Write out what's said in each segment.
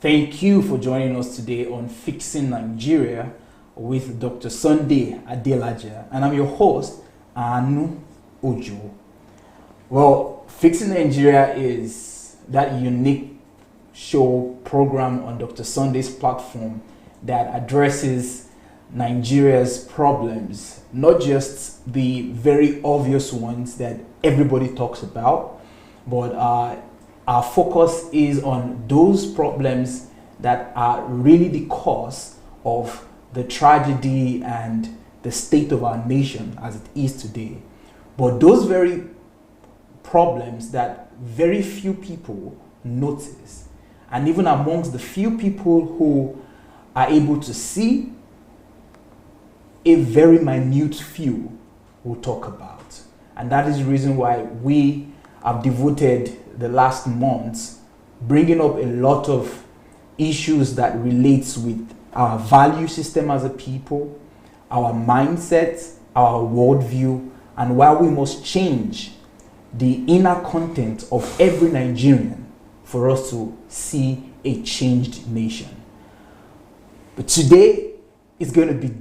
Thank you for joining us today on Fixing Nigeria with Dr. Sunday Adelaja, and I'm your host, Anu Ojo. Well, Fixing Nigeria is that unique show program on Dr. Sunday's platform that addresses Nigeria's problems, not just the very obvious ones that everybody talks about, but our focus is on those problems that are really the cause of the tragedy and the state of our nation as it is today. But those very problems that very few people notice, and even amongst the few people who are able to see, a very minute few will talk about. And that is the reason why we have devoted the last months bringing up a lot of issues that relates with our value system as a people, our mindset, our worldview, and why we must change the inner content of every Nigerian for us to see a changed nation. But today is going to be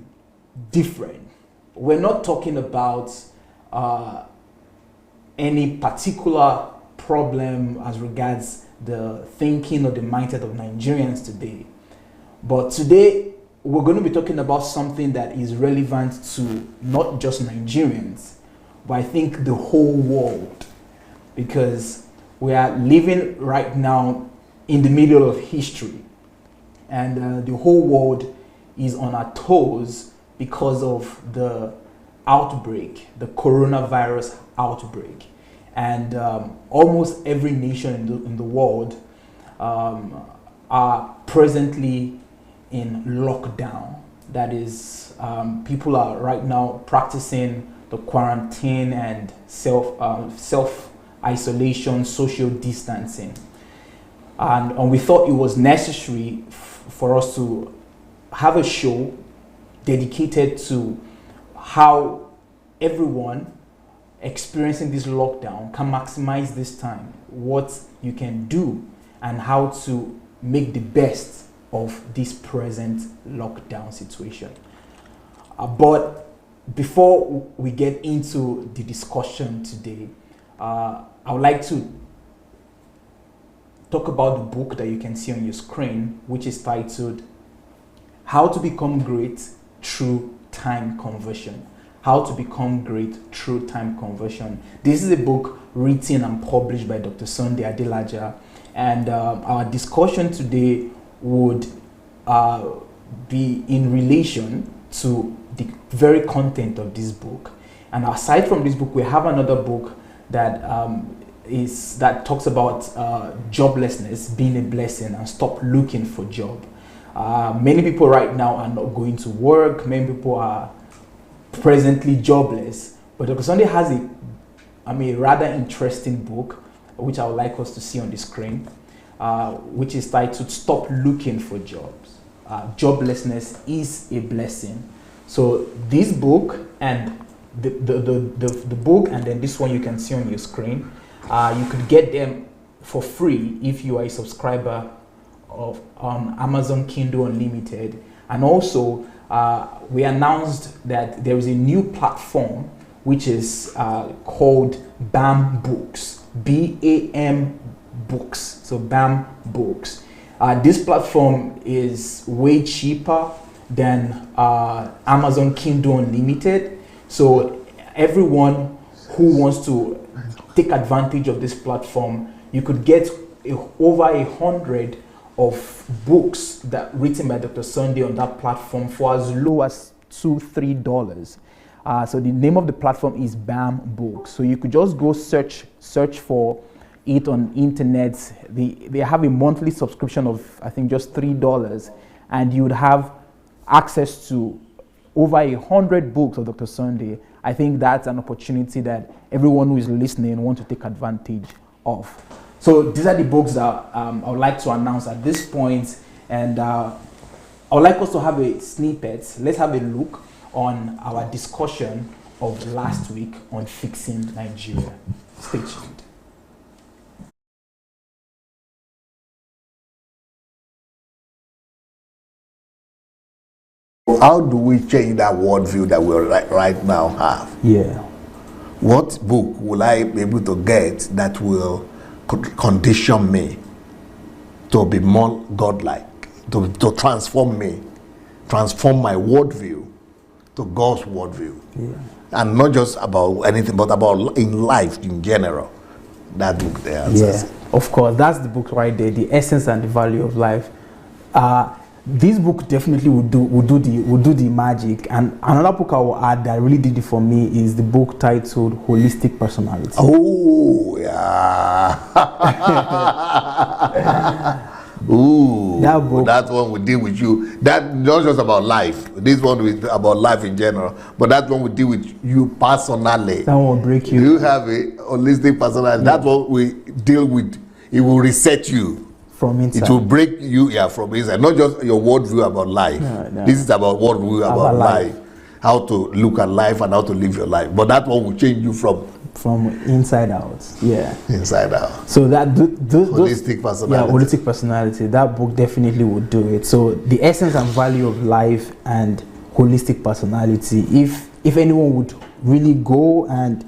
different. We're not talking about any particular problem as regards the thinking or the mindset of Nigerians today. But today, we're going to be talking about something that is relevant to not just Nigerians, but I think the whole world. Because we are living right now in the middle of history. And the whole world is on our toes because of the outbreak, the coronavirus outbreak. And almost every nation in the world are presently in lockdown. That is, people are right now practicing the quarantine and self-isolation, social distancing. And we thought it was necessary for us to have a show dedicated to how everyone experiencing this lockdown can maximize this time, what you can do, and how to make the best of this present lockdown situation. But before we get into the discussion today, I would like to talk about the book that you can see on your screen, which is titled How to Become Great Through Time Conversion. How to Become Great Through Time Conversion. This is a book written and published by Dr. Sunday Adelaja, and our discussion today would be in relation to the very content of this book. And aside from this book, we have another book that that talks about joblessness being a blessing and stop looking for job. Many people right now are not going to work. Many people are presently jobless, but Dr. Sunday has a rather interesting book, which I would like us to see on the screen, which is titled Stop Looking for Jobs. Joblessness is a blessing. So this book and the book and then this one you can see on your screen, you could get them for free if you are a subscriber on Amazon Kindle Unlimited. And also we announced that there is a new platform which is called BAM Books, BAM Books, so BAM Books. This platform is way cheaper than Amazon Kindle Unlimited. So everyone who wants to take advantage of this platform, you could get over 100 of books that written by Dr. Sunday on that platform for as low as $2-3. So the name of the platform is BAM Books. So you could just go search for it on internet. They have a monthly subscription of I think just $3, and you would have access to over 100 books of Dr. Sunday. I think that's an opportunity that everyone who is listening wants to take advantage of. So these are the books that I would like to announce at this point, and I would like us to have a snippet. Let's have a look on our discussion of last week on Fixing Nigeria. Stay tuned. How do we change that worldview that we right now have? Yeah. What book will I be able to get that will condition me to be more godlike, to transform me, transform my worldview to God's worldview? Yeah. And not just about anything, but about in life in general. That book there. Yeah, of course, that's the book right there, The Essence and the Value of Life. This book definitely would do the magic. And another book I will add that really did it for me is the book titled Holistic Personality. Oh yeah. Ooh, that book. That one will deal with you. That not just about life. This one will about life in general. But that one will deal with you personally. That one will break you. You have a holistic personality. Yeah. That one will deal with. It will reset you from inside. It will break you, from inside. Not just your worldview about life. No. This is about worldview about life. How to look at life and how to live your life. But that one will change you from inside out. Yeah. Inside out. So that holistic personality. Yeah, holistic personality. That book definitely would do it. So the essence and value of life and holistic personality. If anyone would really go and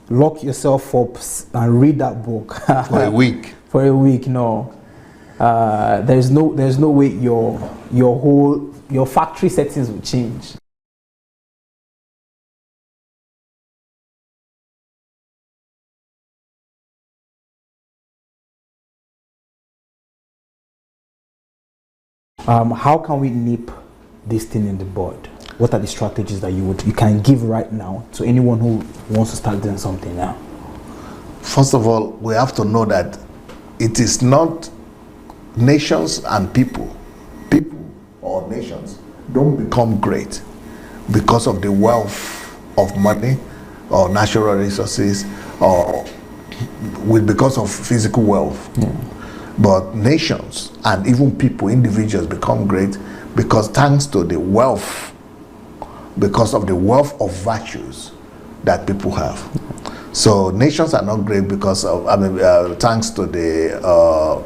lock yourself up and read that book for a week. For a week, no. There's no way your factory settings will change. How can we nip this thing in the bud? What are the strategies that you can give right now to anyone who wants to start doing something now? First of all, we have to know that it is not nations and people or nations don't become great because of the wealth of money or natural resources or because of physical wealth. Yeah. But nations and even people, individuals become great because thanks to the wealth, because of the wealth of virtues that people have. So nations are not great because of, thanks to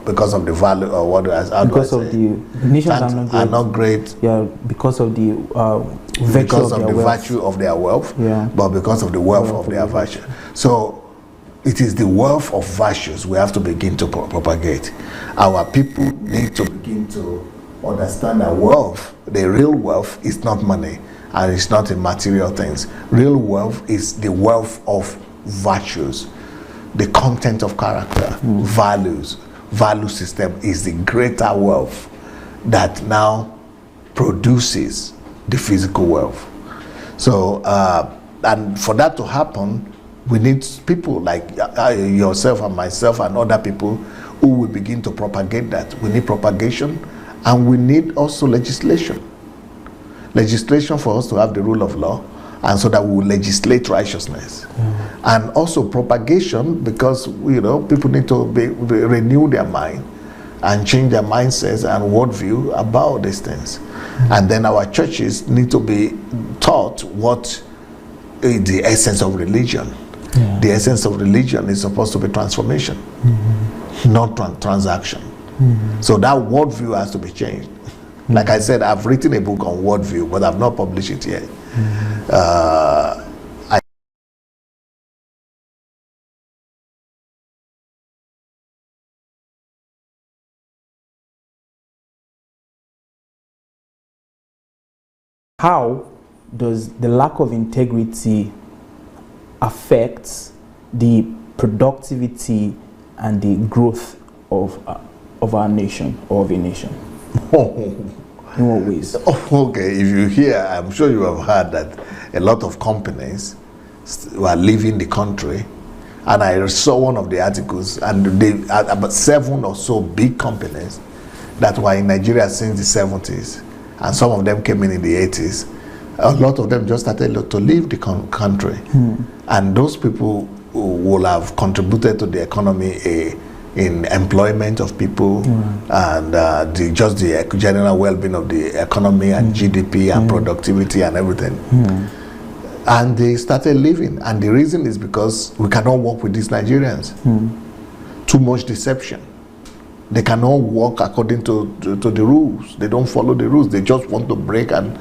because of the value or what nations are not great. Yeah, because of the virtue of their wealth. Yeah. But because of the wealth of their virtue. So it is the wealth of virtues we have to begin to propagate. Our people need to begin to understand that wealth, the real wealth, is not money and it's not in material things. Real wealth is the wealth of virtues, the content of character, values. Value system is the greater wealth that now produces the physical wealth. So, and for that to happen, we need people like yourself and myself and other people who will begin to propagate that. We need propagation, and we need also legislation. Legislation for us to have the rule of law, and so that we will legislate righteousness. And also propagation, because people need to renew their mind and change their mindsets and worldview about these things. And then our churches need to be taught what is the essence of religion. The essence of religion is supposed to be transformation, not transaction. So that worldview has to be changed. Like I said, I've written a book on worldview, but I've not published it yet. How does the lack of integrity affect the productivity and the growth of our nation or of a nation? In what ways? Okay, if you hear, I'm sure you have heard that a lot of companies were leaving the country, and I saw one of the articles, and they about 7 or so big companies that were in Nigeria since the 70s, and some of them came in the 80s. A lot of them just started to leave the country, and those people will have contributed to the economy in employment of people and the general well-being of the economy and GDP and productivity and everything. And they started leaving, and the reason is because we cannot work with these Nigerians. Too much deception, They cannot work according to the rules. They don't follow the rules. They just want to break, and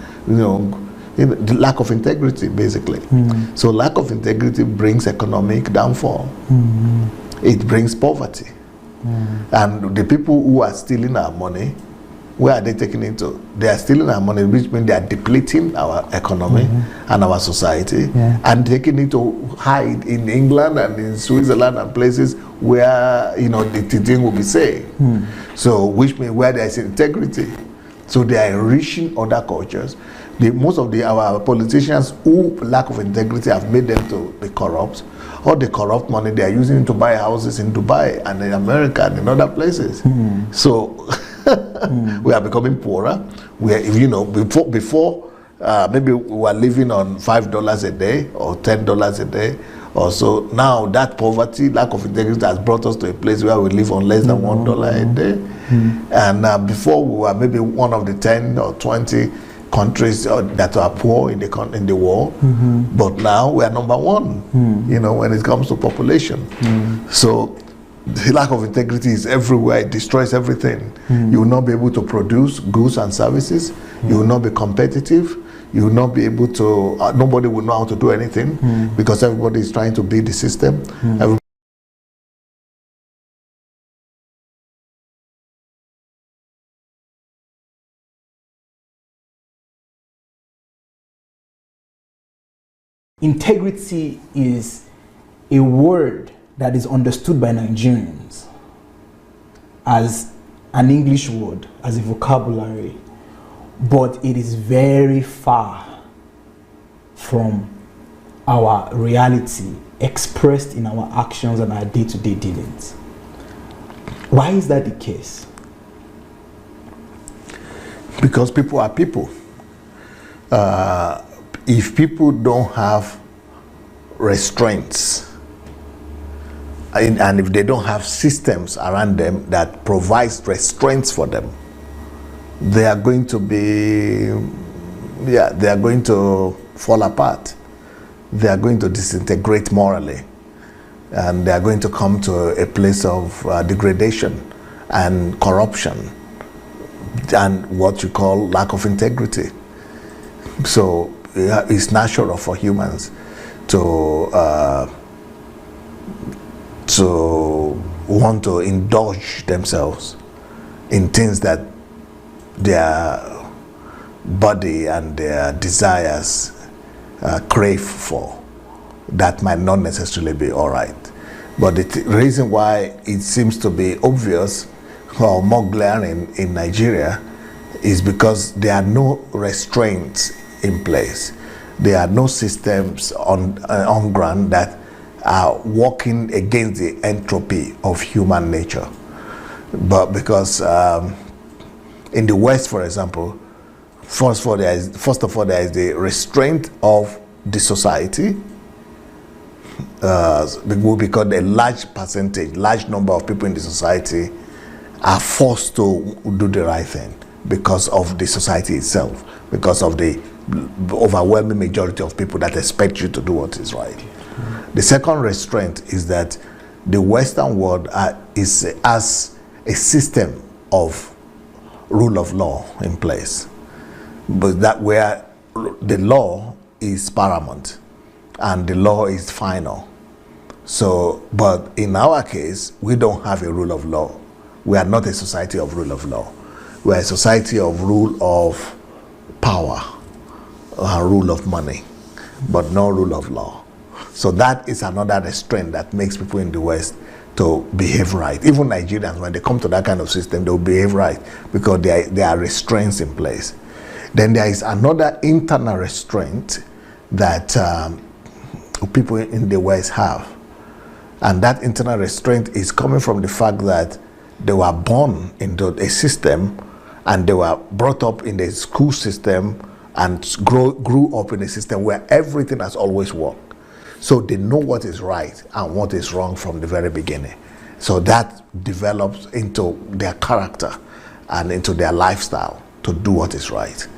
the lack of integrity, basically. So lack of integrity brings economic downfall. It brings poverty. And the people who are stealing our money, where are they taking it to? They are stealing our money, which means they are depleting our economy and our society, and taking it to hide in England and in Switzerland and places where the thing will be safe. So, which means where there is integrity. So they are enriching other cultures. Most of our politicians who lack of integrity have made them to be corrupt. All the corrupt money they are using to buy houses in Dubai and in America and in other places. So we are becoming poorer. We are, before maybe we were living on $5 a day or $10 a day or so. Now that poverty, lack of integrity has brought us to a place where we live on less than $1 a day. And before we were maybe one of the 10 or 20 countries that are poor in the world, but now we are number one, when it comes to population. So the lack of integrity is everywhere. It destroys everything. You will not be able to produce goods and services. You will not be competitive. You will not be able to, nobody will know how to do anything because everybody is trying to beat the system. Integrity is a word that is understood by Nigerians as an English word, as a vocabulary, but it is very far from our reality expressed in our actions and our day-to-day dealings. Why is that the case? Because people are people. If people don't have restraints, and if they don't have systems around them that provides restraints for them, they are going to be, they are going to fall apart. They are going to disintegrate morally, and they are going to come to a place of degradation and corruption and what you call lack of integrity. So it's natural for humans to want to indulge themselves in things that their body and their desires crave for, that might not necessarily be all right. But the reason why it seems to be obvious or more glaring in Nigeria is because there are no restraints in place. There are no systems on ground that are working against the entropy of human nature. But because in the West, for example, first of all, there is the restraint of the society, because a large number of people in the society are forced to do the right thing because of the society itself, because of the overwhelming majority of people that expect you to do what is right. The second restraint is that the Western world has a system of rule of law in place, but that where the law is paramount and the law is final. So, but in our case, we don't have a rule of law. We are not a society of rule of law. We are a society of rule of power, rule of money, but no rule of law. So that is another restraint that makes people in the West to behave right. Even Nigerians, when they come to that kind of system, they will behave right because there are restraints in place. Then there is another internal restraint that people in the West have. And that internal restraint is coming from the fact that they were born into a system and they were brought up in the school system and grew up in a system where everything has always worked. So they know what is right and what is wrong from the very beginning. So that develops into their character and into their lifestyle to do what is right.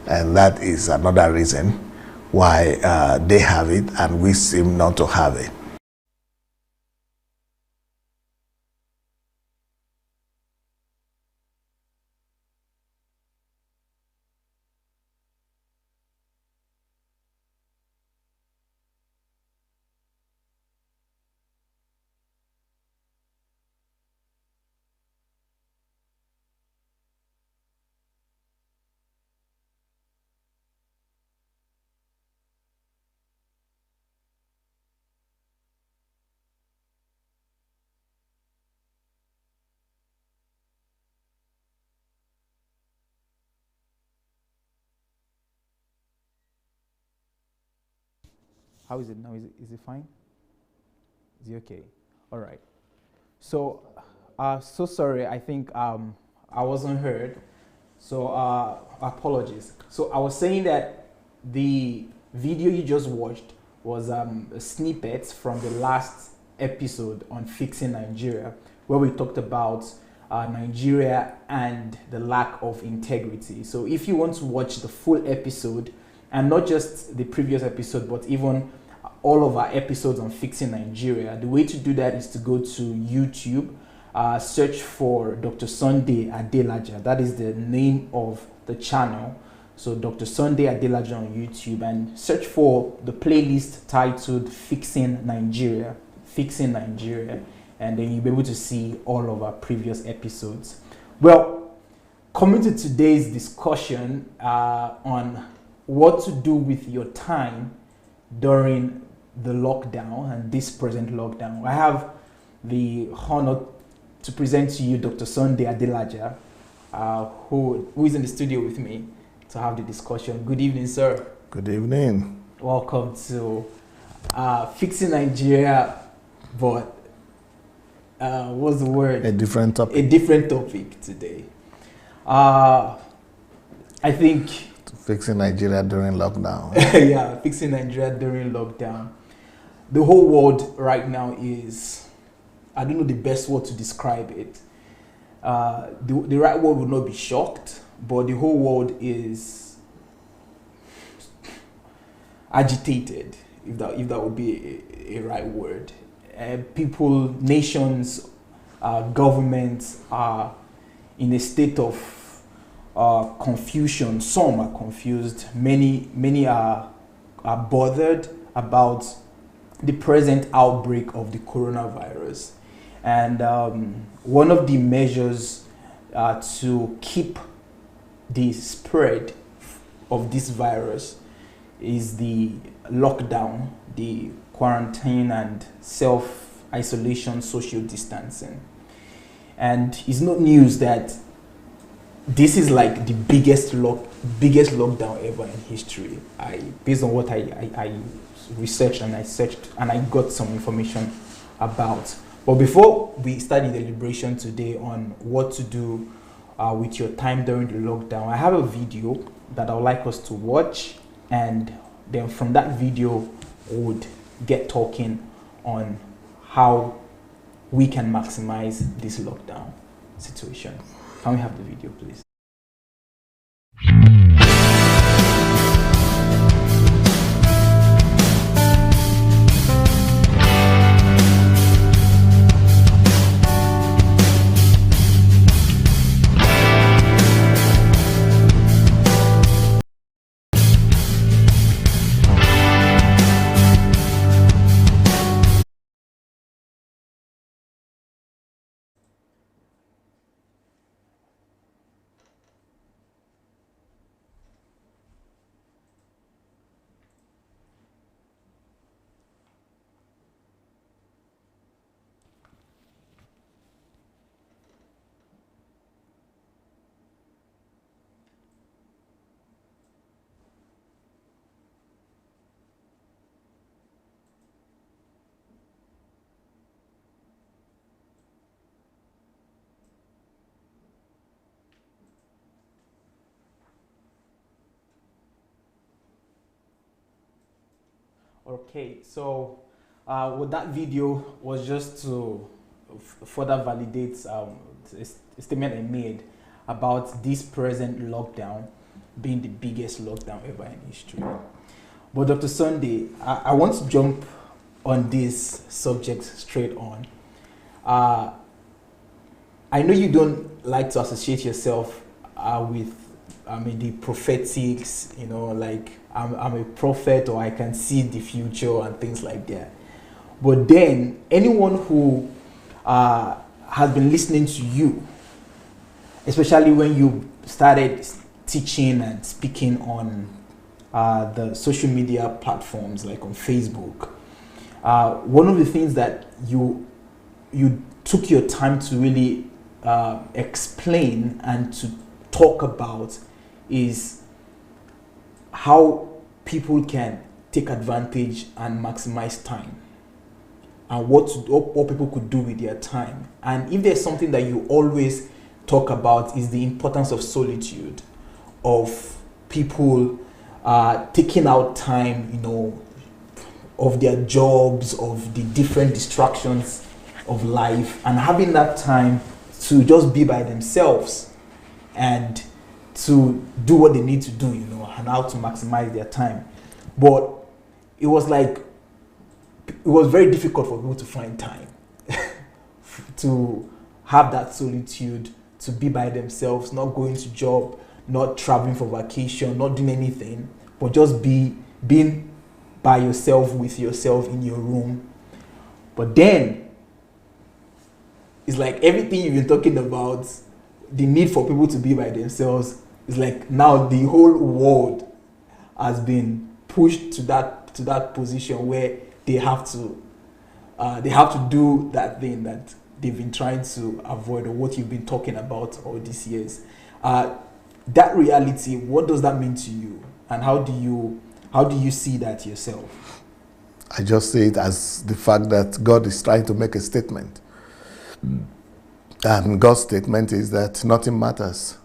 And that is another reason why they have it and we seem not to have it. How is it now? Is it fine? Is it okay? All right. So, so sorry. I think I wasn't heard. So, apologies. So I was saying that the video you just watched was a snippet from the last episode on Fixing Nigeria, where we talked about Nigeria and the lack of integrity. So if you want to watch the full episode, and not just the previous episode, but even all of our episodes on Fixing Nigeria, the way to do that is to go to YouTube, search for Dr. Sunday Adelaja. That is the name of the channel. So Dr. Sunday Adelaja on YouTube, and search for the playlist titled Fixing Nigeria. Fixing Nigeria. And then you'll be able to see all of our previous episodes. Well, coming to today's discussion on what to do with your time during the lockdown and this present lockdown, I have the honor to present to you Dr. Sunday Adelaja, who is in the studio with me to have the discussion. Good evening, sir. Good evening. Welcome to Fixing Nigeria, but what's the word? A different topic. A different topic today. I think Fixing Nigeria during lockdown. yeah, fixing Nigeria during lockdown. The whole world right now is, I don't know the best word to describe it. The right word would not be shocked, but the whole world is agitated, if that would be a right word. People, nations, governments are in a state of confusion. Some are confused. Many are bothered about the present outbreak of the coronavirus. And one of the measures to keep the spread of this virus is the lockdown, the quarantine and self-isolation, social distancing. And it's not news that this is like the biggest lockdown ever in history. Based on what I researched and I searched and I got some information about. But before we start the deliberation today on what to do with your time during the lockdown, I have a video that I would like us to watch, and then from that video we would get talking on how we can maximize this lockdown situation. Can we have the video, please? Okay, so what that video was just to further validate a statement I made about this present lockdown being the biggest lockdown ever in history. But Dr. Sunday, I want to jump on this subject straight on. I know you don't like to associate yourself with the prophetics, like I'm a prophet or I can see the future and things like that. But then anyone who has been listening to you, especially when you started teaching and speaking on the social media platforms like on Facebook, one of the things that you took your time to really explain and to talk about is how people can take advantage and maximize time, and what people could do with their time. And if there's something that you always talk about, is the importance of solitude, of people taking out time, of their jobs, of the different distractions of life, and having that time to just be by themselves and to do what they need to do, and how to maximize their time. But it was very difficult for people to find time to have that solitude, to be by themselves, not going to job, not traveling for vacation, not doing anything, but just being by yourself, with yourself in your room. But then it's like everything you've been talking about, the need for people to be by themselves, is like now the whole world has been pushed to that position where they have to do that thing that they've been trying to avoid, or what you've been talking about all these years. That reality, what does that mean to you, and how do you see that yourself? I just see it as the fact that God is trying to make a statement. And God's statement is that nothing matters.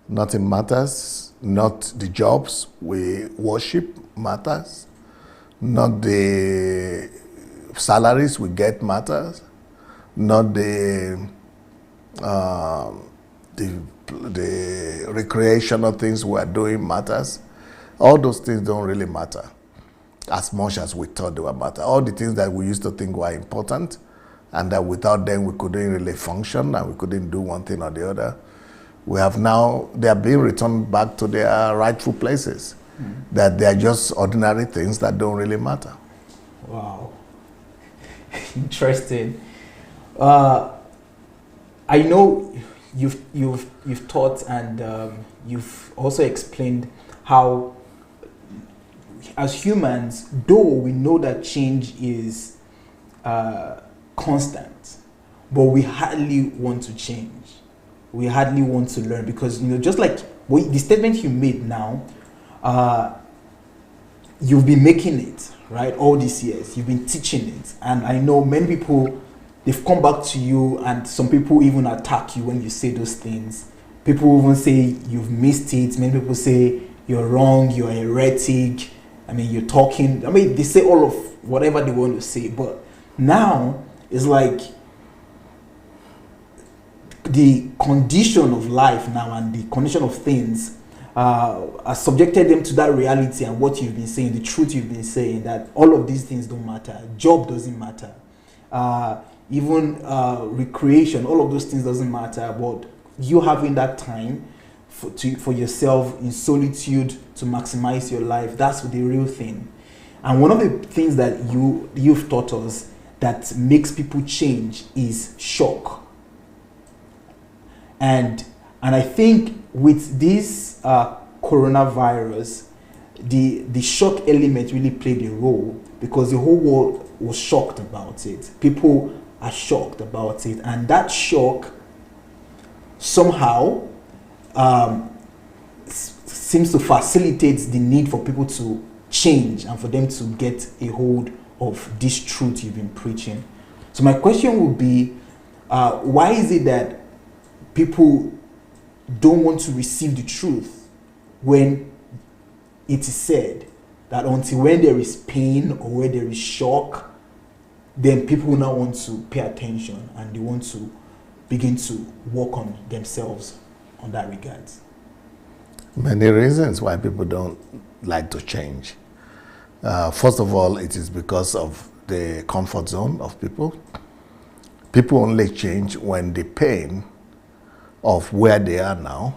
Nothing matters. Not the jobs we worship matters. Not the salaries we get matters. Not the recreational things we are doing matters. All those things don't really matter as much as we thought they would matter. All the things that we used to think were important, and that without them we couldn't really function and we couldn't do one thing or the other, they are being returned back to their rightful places. That they are just ordinary things that don't really matter. Wow. Interesting. I know you've taught, and you've also explained how, as humans, though we know that change is constant, but we hardly want to change. We hardly want to learn, because just like the statement you made now, you've been making it, right, all these years. You've been teaching it, and I know many people, they've come back to you, and some people even attack you when you say those things. People even say you've missed it. Many people say you're wrong, you're heretic. You're talking. They say all of whatever they want to say, but now it's like the condition of life now, and the condition of things has subjected them to that reality, and what you've been saying, the truth you've been saying, that all of these things don't matter. Job doesn't matter. Even recreation, all of those things doesn't matter. But you having that time for yourself in solitude to maximize your life, that's the real thing. And one of the things that you've taught us that makes people change is shock. And I think with this coronavirus, the shock element really played a role, because the whole world was shocked about it. People are shocked about it, and that shock somehow seems to facilitate the need for people to change and for them to get a hold of this truth you've been preaching. So my question would be, why is it that people don't want to receive the truth when it is said that until when there is pain or where there is shock, then people now want to pay attention and they want to begin to work on themselves on that regard? Many reasons why people don't like to change. First of all, it is because of the comfort zone of people. People only change when the pain of where they are now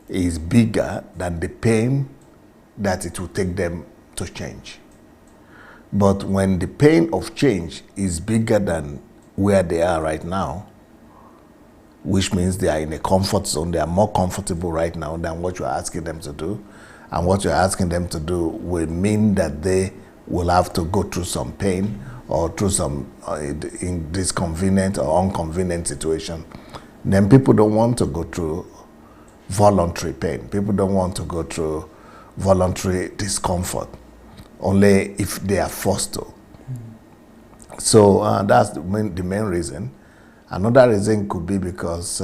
is bigger than the pain that it will take them to change. But when the pain of change is bigger than where they are right now, which means they are in a comfort zone, they are more comfortable right now than what you're asking them to do. And what you're asking them to do will mean that they will have to go through some pain or through some inconvenient or inconvenient situation. Then people don't want to go through voluntary pain. People don't want to go through voluntary discomfort. only if they are forced to. So that's the main reason. Another reason could be because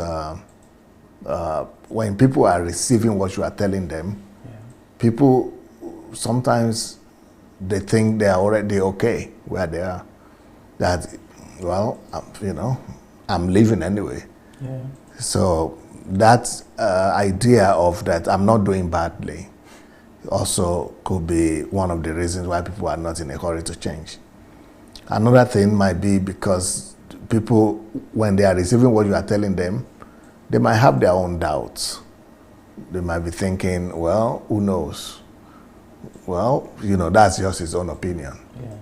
when people are receiving what you are telling them, people sometimes they think they are already okay where they are. That, well, I'm leaving anyway. Yeah. So that idea of that I'm not doing badly also could be one of the reasons why people are not in a hurry to change. Another thing might be because people, when they are receiving what you are telling them, they might have their own doubts. They might be thinking, well, who knows? Well, that's just his own opinion. Yeah.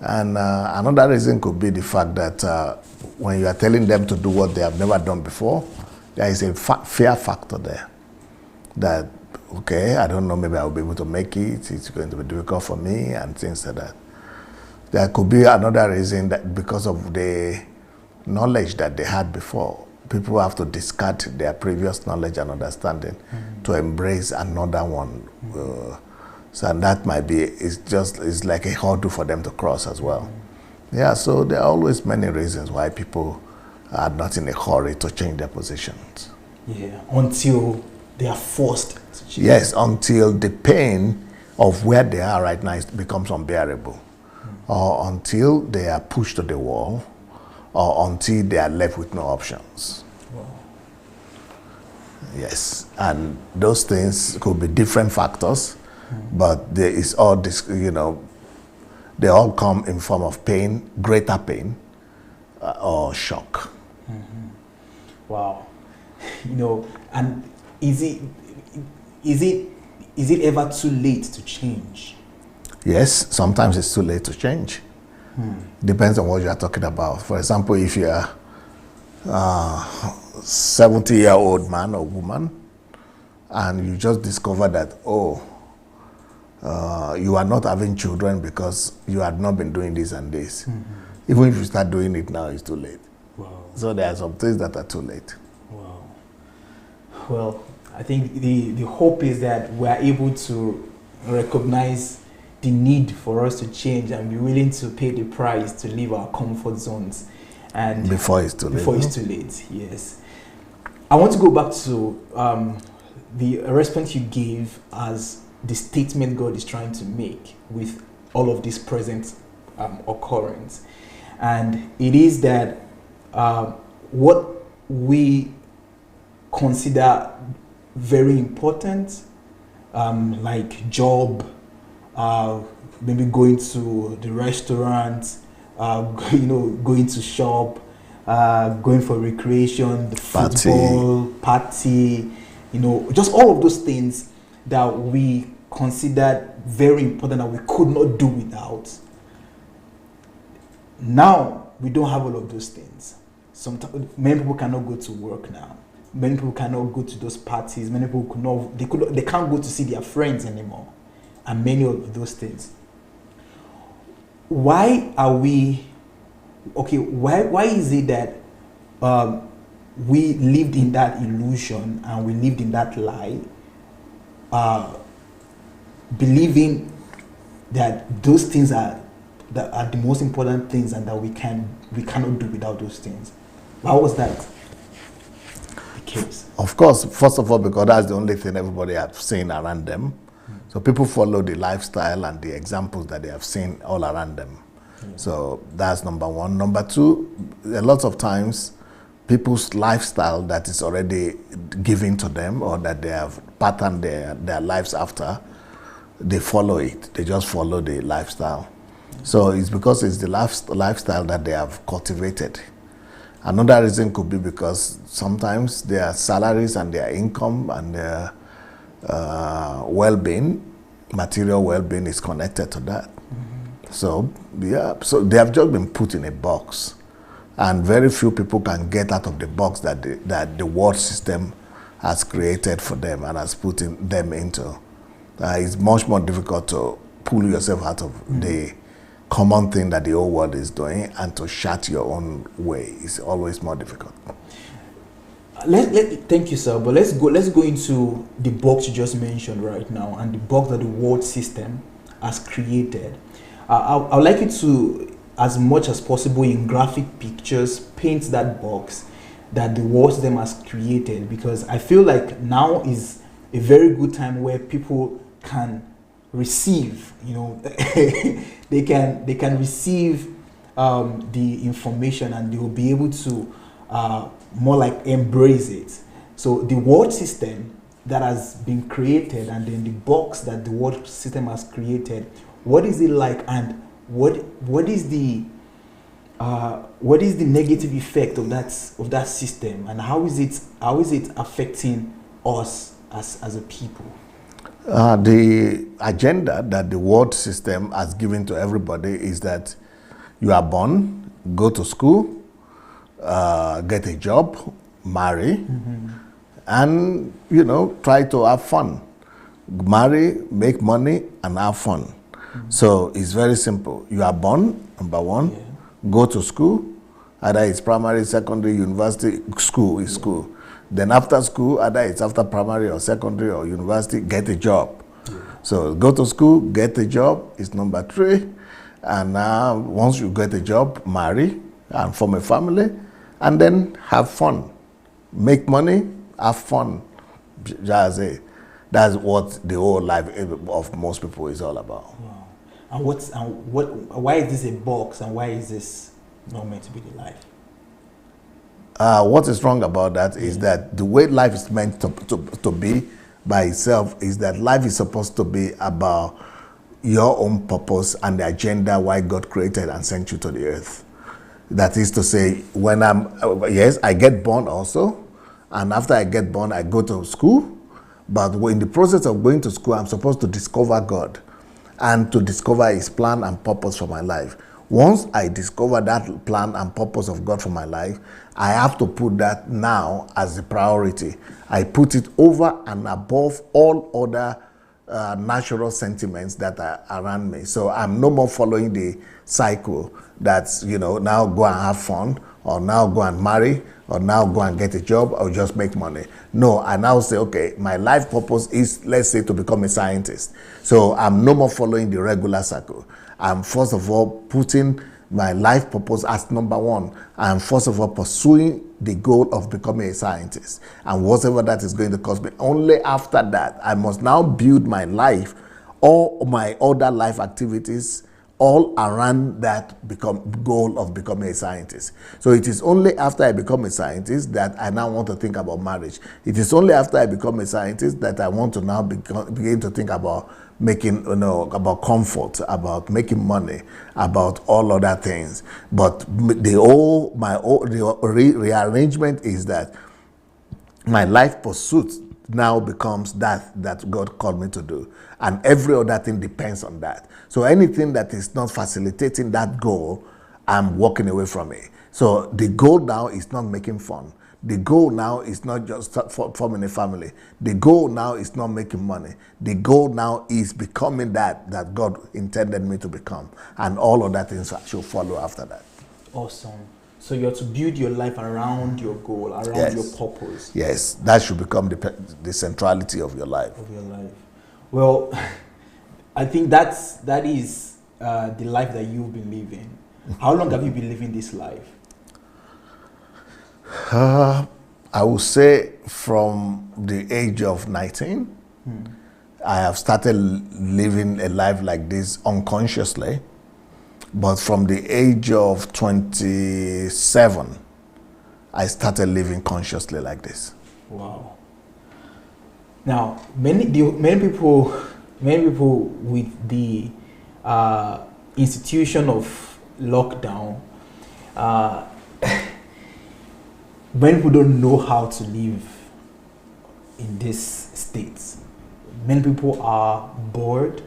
And another reason could be the fact that when you are telling them to do what they have never done before, there is a fear factor there. That, okay, I don't know, maybe I'll be able to make it, it's going to be difficult for me, and things like that. There could be another reason that because of the knowledge that they had before, people have to discard their previous knowledge and understanding to embrace another one. So that might be, it's like a hurdle for them to cross as well. Yeah, so there are always many reasons why people are not in a hurry to change their positions. Yeah, until they are forced to change. Yes, until the pain of where they are right now becomes unbearable. Or until they are pushed to the wall, or until they are left with no options. Wow. Yes, and those things could be different factors, but there is all this, they all come in form of pain, greater pain, or shock. Wow. And is it ever too late to change? Yes, sometimes it's too late to change. Depends on what you are talking about. For example, if you are a 70-year-old man or woman, and you just discover that, you are not having children because you had not been doing this and this. Even if you start doing it now, it's too late. Wow. So there are some things that are too late. Wow. Well, I think the hope is that we are able to recognize the need for us to change and be willing to pay the price to leave our comfort zones. And before it's too late. Before it's too late, yes. I want to go back to the response you gave as the statement God is trying to make with all of this present occurrence. And it is that what we consider very important, like job, maybe going to the restaurant, going to shop, going for recreation, the football, party, just all of those things that we considered very important that we could not do without. Now, we don't have all of those things. Many people cannot go to work now. Many people cannot go to those parties. Many people they can't go to see their friends anymore. And many of those things. Why are we, why is it that we lived in that illusion and we lived in that lie, believing that those things are the most important things and that we cannot do without those things? Why was that the case? Of course, first of all, because that's the only thing everybody has seen around them. So people follow the lifestyle and the examples that they have seen all around them. So that's number one. Number two, a lot of times people's lifestyle that is already given to them or that they have patterned their lives after, they follow it. They just follow the lifestyle. So it's because it's the lifestyle that they have cultivated. Another reason could be because sometimes their salaries and their income and their well-being, material well-being is connected to that. So so they have just been put in a box, and very few people can get out of the box that the world system has created for them and has put them into. It's much more difficult to pull yourself out of the common thing that the whole world is doing and to chart your own way. It's always more difficult. Thank you, sir. But let's go into the box you just mentioned right now and the box that the world system has created. I would like you to, as much as possible in graphic pictures, paint that box that the world system has created, because I feel like now is a very good time where people can receive, they can receive the information, and they will be able to more like embrace it. So the world system that has been created, and then the box that the world system has created, what is it like, and what is the negative effect of that system, and how is it affecting us as a people? The agenda that the world system has given to everybody is that you are born, go to school, get a job, marry, and try to have fun. Marry, make money, and have fun. So it's very simple. You are born, number one, go to school, either it's primary, secondary, university. School is school. Then after school, either it's after primary or secondary or university, get a job. So go to school, get a job is number 3. And now once you get a job, marry and form a family, and then have fun. Make money, have fun. That's what the whole life of most people is all about. Wow. And why is this a box, and why is this not meant to be the life? What is wrong about that is that the way life is meant to be by itself is that life is supposed to be about your own purpose and the agenda why God created and sent you to the earth. That is to say, when I get born also, and after I get born, I go to school, but in the process of going to school, I'm supposed to discover God and to discover His plan and purpose for my life. Once I discover that plan and purpose of God for my life, I have to put that now as a priority. I put it over and above all other natural sentiments that are around me. So I'm no more following the cycle that's, now go and have fun, or now go and marry, or now go and get a job, or just make money. No, I now say, okay, my life purpose is, let's say, to become a scientist. So I'm no more following the regular cycle. I'm first of all putting my life purpose as number 1. I'm first of all pursuing the goal of becoming a scientist, and whatever that is going to cost me. Only after that, I must now build my life, all my other life activities, all around that goal of becoming a scientist. So it is only after I become a scientist that I now want to think about marriage. It is only after I become a scientist that I want to now begin to think about making, about comfort, about making money, about all other things. But the rearrangement is that my life pursuit now becomes that God called me to do. And every other thing depends on that. So anything that is not facilitating that goal, I'm walking away from it. So the goal now is not making fun. The goal now is not just forming a family. The goal now is not making money. The goal now is becoming that God intended me to become. And all of that things should follow after that. Awesome. So you're to build your life around your goal, around your purpose. Yes, that should become the centrality of your life. Well, I think that is the life that you've been living. How long have you been living this life? I would say from the age of 19, I have started living a life like this unconsciously. But from the age of 27, I started living consciously like this. Wow. Now, many people with the institution of lockdown, when people don't know how to live in this state, many people are bored,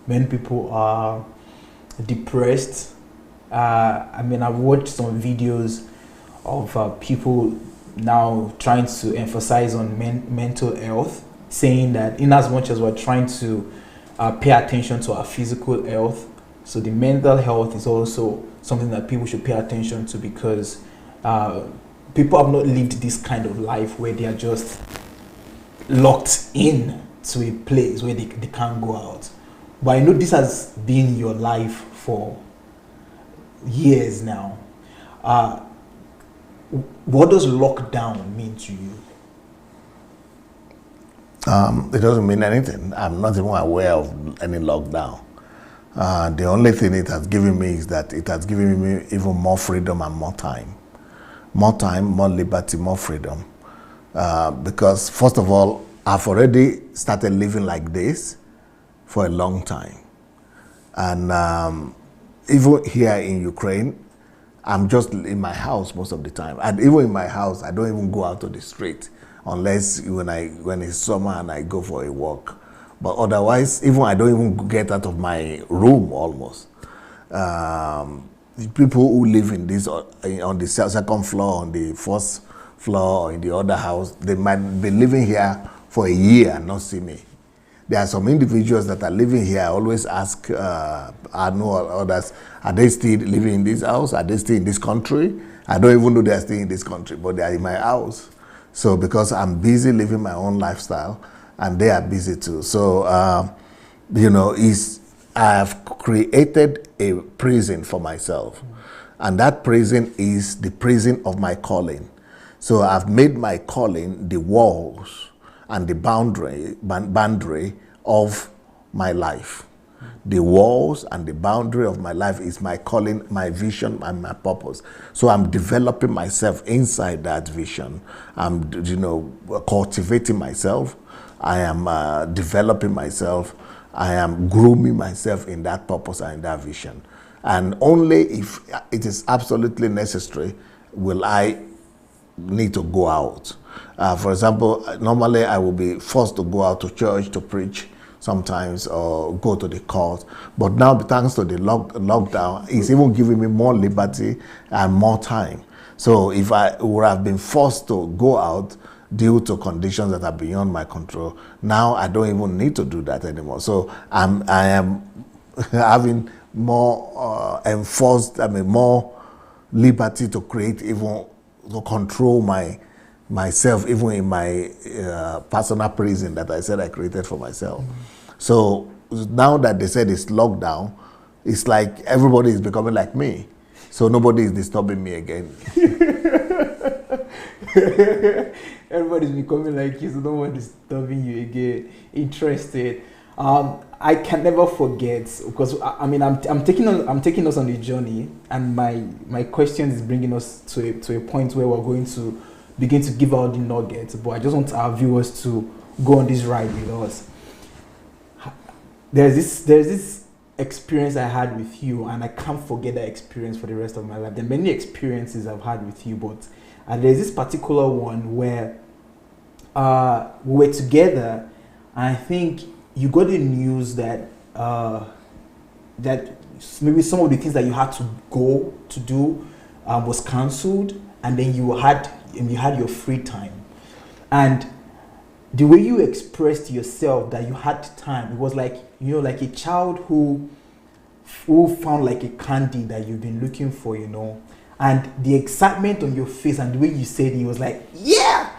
many people are depressed. I've watched some videos of people now trying to emphasize on mental health, saying that in as much as we're trying to pay attention to our physical health, so the mental health is also something that people should pay attention to, because people have not lived this kind of life where they are just locked in to a place where they can't go out. But I know this has been your life for years now. What does lockdown mean to you? It doesn't mean anything. I'm not even aware of any lockdown. The only thing it has given me is that it has given me even more freedom and more time. More time, more liberty, more freedom. Because first of all, I've already started living like this for a long time. And even here in Ukraine, I'm just in my house most of the time. And even in my house, I don't even go out to the street unless when it's summer and I go for a walk. But otherwise, even I don't even get out of my room almost. The people who live in this on the second floor, on the first floor, or in the other house, they might be living here for a year and not see me. There are some individuals that are living here. I always ask, I know others, are they still living in this house? Are they still in this country? I don't even know they are still in this country, but they are in my house. So because I'm busy living my own lifestyle, and they are busy too. So, I have created a prison for myself. And that prison is the prison of my calling. So I've made my calling the walls and the boundary of my life. The walls and the boundary of my life is my calling, my vision, and my purpose. So I'm developing myself inside that vision. I'm, cultivating myself. I am developing myself. I am grooming myself in that purpose and in that vision. And only if it is absolutely necessary will I need to go out. For example, normally I will be forced to go out to church to preach sometimes or go to the court. But now, thanks to the lockdown, it's even giving me more liberty and more time. So if I would have been forced to go out due to conditions that are beyond my control, now I don't even need to do that anymore. So I am having more more liberty to create, even to control myself, even in my personal prison that I said I created for myself. So now that they said it's lockdown, it's like everybody is becoming like me. So nobody is disturbing me again. Everybody's becoming like you, so no one is disturbing you again. Interested. I can never forget, because I'm taking us on the journey, and my question is bringing us to a point where we're going to begin to give out the nuggets. But I just want our viewers to go on this ride with us. There's this experience I had with you, and I can't forget that experience for the rest of my life. There are many experiences I've had with you, but there's this particular one where we were together, and I think you got the news that that maybe some of the things that you had to go to do was cancelled, and then you had your free time. And the way you expressed yourself that you had time, it was like, like a child who found like a candy that you've been looking for, and the excitement on your face and the way you said it was like, yeah,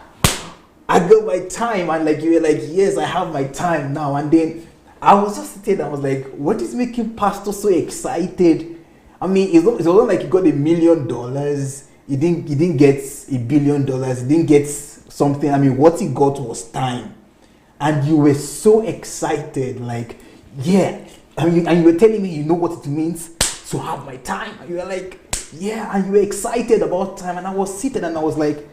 I got my time. And like you were like, yes, I have my time now. And then I was just sitting there, I was like, what is making Pastor so excited? I mean, it wasn't like he got $1 million. He didn't get $1 billion. He didn't get something. I mean, what he got was time. And you were so excited, like, yeah. And you were telling me, you know what it means to have my time. And you were like, yeah. And you were excited about time. And I was seated and I was like,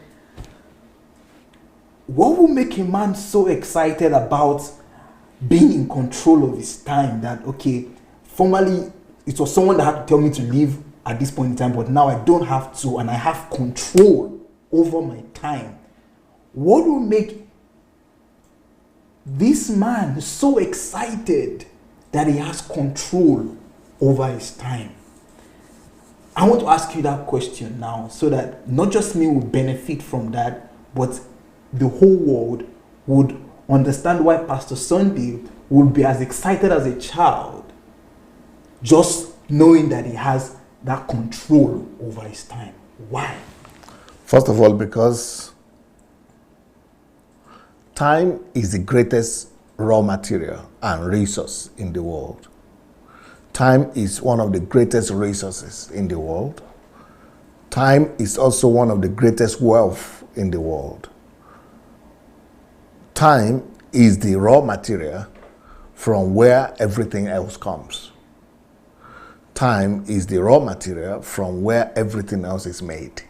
what will make a man so excited about being in control of his time that, okay, formerly it was someone that had to tell me to leave at this point in time, but now I don't have to, and I have control over my time. What will make this man so excited that he has control over his time? I want to ask you that question now, so that not just me will benefit from that, but the whole world would understand why Pastor Sunday would be as excited as a child, just knowing that he has that control over his time. Why? First of all, because time is the greatest raw material and resource in the world. Time is one of the greatest resources in the world. Time is also one of the greatest wealth in the world. Time is the raw material from where everything else comes. Time is the raw material from where everything else is made.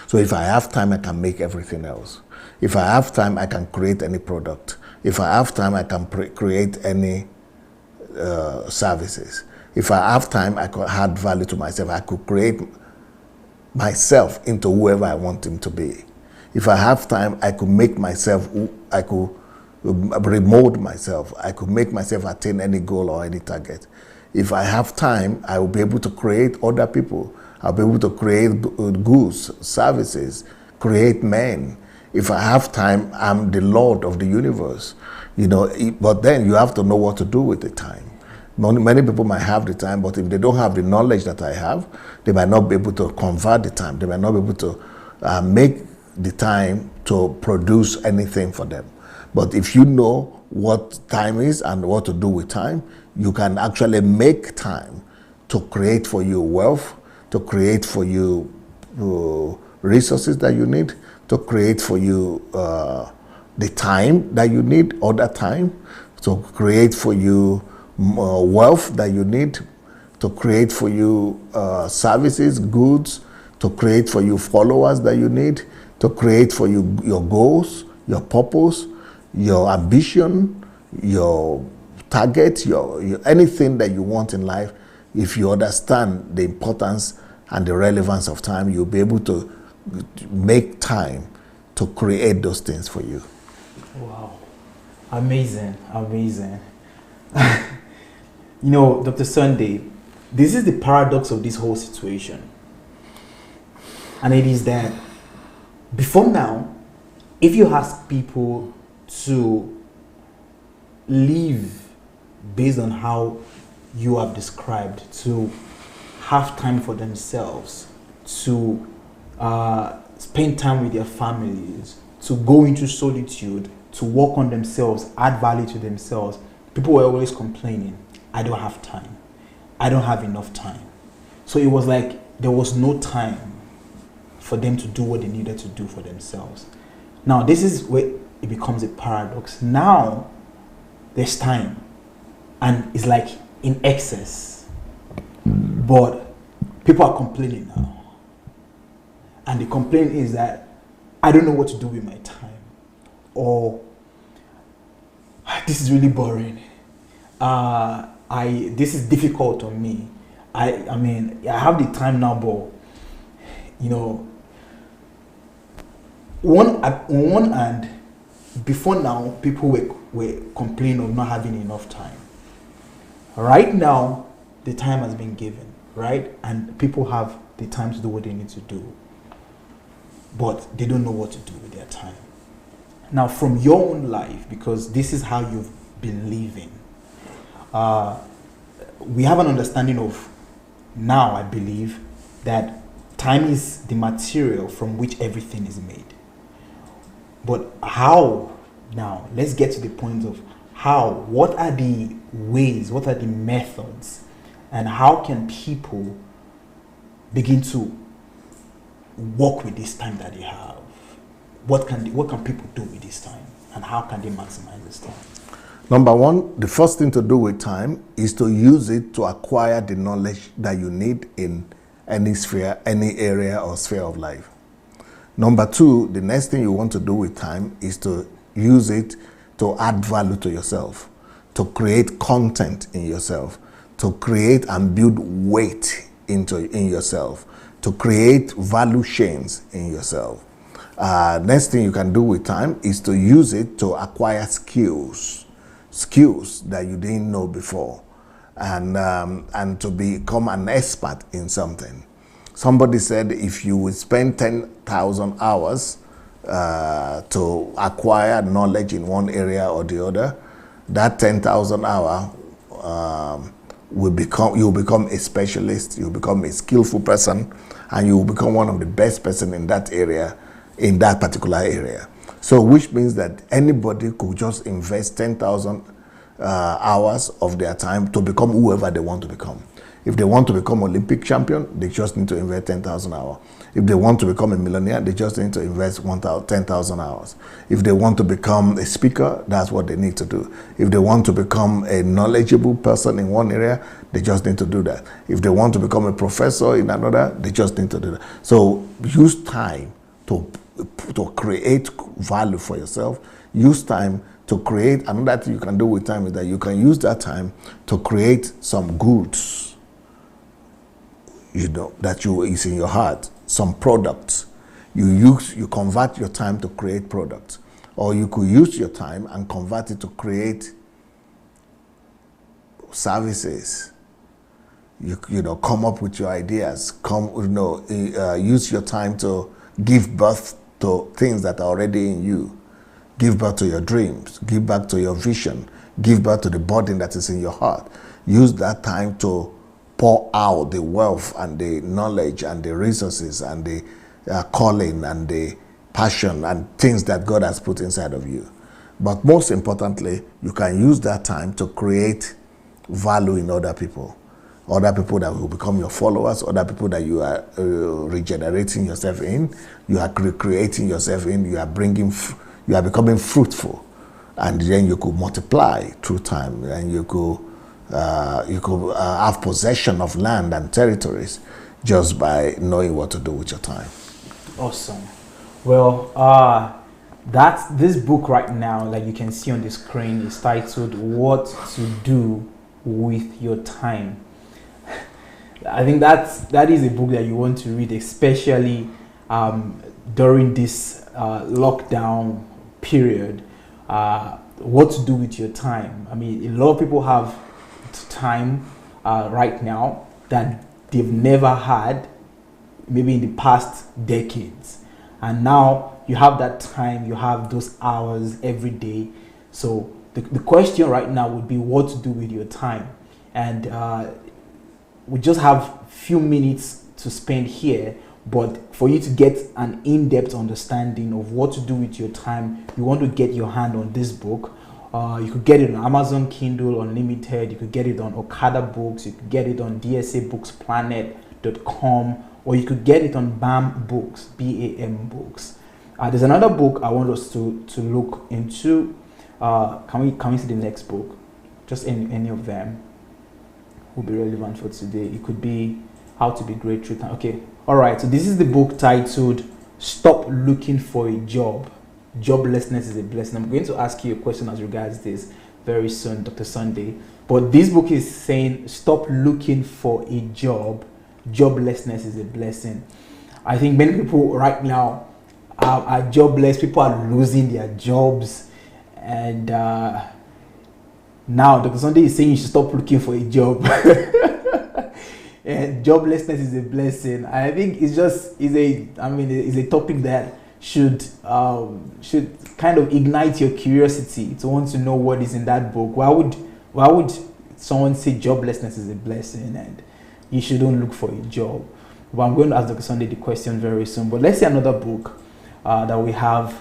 So if I have time, I can make everything else. If I have time, I can create any product. If I have time, I can create any services. If I have time, I could add value to myself. I could create myself into whoever I want him to be. If I have time, I could make myself, I could remold myself. I could make myself attain any goal or any target. If I have time, I will be able to create other people. I'll be able to create goods, services, create men. If I have time, I'm the Lord of the universe. But then you have to know what to do with the time. Many people might have the time, but if they don't have the knowledge that I have, they might not be able to convert the time. They might not be able to make the time to produce anything for them. But if you know what time is and what to do with time, you can actually make time to create for you wealth, to create for you resources that you need, to create for you the time that you need, other time, to create for you wealth that you need, to create for you services, goods, to create for you followers that you need, to create for you your goals, your purpose, your ambition, your target, your anything that you want in life. If you understand the importance and the relevance of time, you'll be able to make time to create those things for you. Wow. Amazing. Dr. Sunday, this is the paradox of this whole situation. And it is that before now, if you ask people to live based on how you have described, to have time for themselves, to spend time with their families, to go into solitude, to work on themselves, add value to themselves, people were always complaining, I don't have time. I don't have enough time. So it was like there was no time for them to do what they needed to do for themselves. Now, this is where it becomes a paradox. Now, there's time, and it's like in excess. But people are complaining now. And the complaint is that I don't know what to do with my time. Or this is really boring. This is difficult on me. I mean, I have the time now, but on one hand, before now, people were complaining of not having enough time. Right now, the time has been given, right? And people have the time to do what they need to do. But they don't know what to do with their time. Now, from your own life, because this is how you've been living, we have an understanding of now, I believe, that time is the material from which everything is made. But how now? Let's get to the point of how. What are the ways? What are the methods? And how can people begin to work with this time that they have? What can people do with this time? And how can they maximize this time? Number one, the first thing to do with time is to use it to acquire the knowledge that you need in any sphere, any area or sphere of life. Number two, the next thing you want to do with time is to use it to add value to yourself, to create content in yourself, to create and build weight in yourself, to create value chains in yourself. Next thing you can do with time is to use it to acquire skills that you didn't know before, and to become an expert in something. Somebody said if you would spend 10,000 hours to acquire knowledge in one area or the other, that 10,000 hour you'll become a specialist, you'll become a skillful person, and you will become one of the best person in that area, in that particular area. So which means that anybody could just invest 10,000 hours of their time to become whoever they want to become. If they want to become Olympic champion, they just need to invest 10,000 hours. If they want to become a millionaire, they just need to invest 10,000 hours. If they want to become a speaker, that's what they need to do. If they want to become a knowledgeable person in one area, they just need to do that. If they want to become a professor in another, they just need to do that. So use time to create value for yourself. Use time to create. Another thing you can do with time is that you can use that time to create some goods, that is in your heart, some products. You convert your time to create products. Or you could use your time and convert it to create services. Come up with your ideas. Use your time to give birth to things that are already in you. Give birth to your dreams. Give back to your vision. Give birth to the burden that is in your heart. Use that time to pour out the wealth and the knowledge and the resources and the calling and the passion and things that God has put inside of you. But most importantly, you can use that time to create value in other people that will become your followers, other people that you are regenerating yourself in, you are creating yourself in, you are becoming fruitful, and then you could multiply through time, and you could have possession of land and territories just by knowing what to do with your time. Awesome. Well, that's this book right now, like you can see on the screen, is titled "What to Do with Your Time." I think that is a book that you want to read, especially during this lockdown period. What to do with your time? I mean, a lot of people have time right now that they've never had, maybe in the past decades, and now you have that time, you have those hours every day. So the question right now would be what to do with your time. And we just have few minutes to spend here, but for you to get an in-depth understanding of what to do with your time, you want to get your hand on this book. You could get it on Amazon Kindle Unlimited, you could get it on Okada Books, you could get it on dsabooksplanet.com, or you could get it on BAM Books, BAM Books. There's another book I want us to look into. Can we see the next book? Just any of them will be relevant for today. It could be How to Be Great Through Time. Okay, all right. So this is the book titled "Stop Looking for a Job. Joblessness is a Blessing." I'm going to ask you a question as regards this very soon, Dr. Sunday. But this book is saying stop looking for a job. Joblessness is a blessing. I think many people right now are jobless. People are losing their jobs, and now Dr. Sunday is saying you should stop looking for a job. And joblessness is a blessing. I think it's a topic that should kind of ignite your curiosity to want to know what is in that book. Why would someone say joblessness is a blessing and you shouldn't look for a job? Well, I'm going to ask Dr. Sunday the question very soon. But let's see another book that we have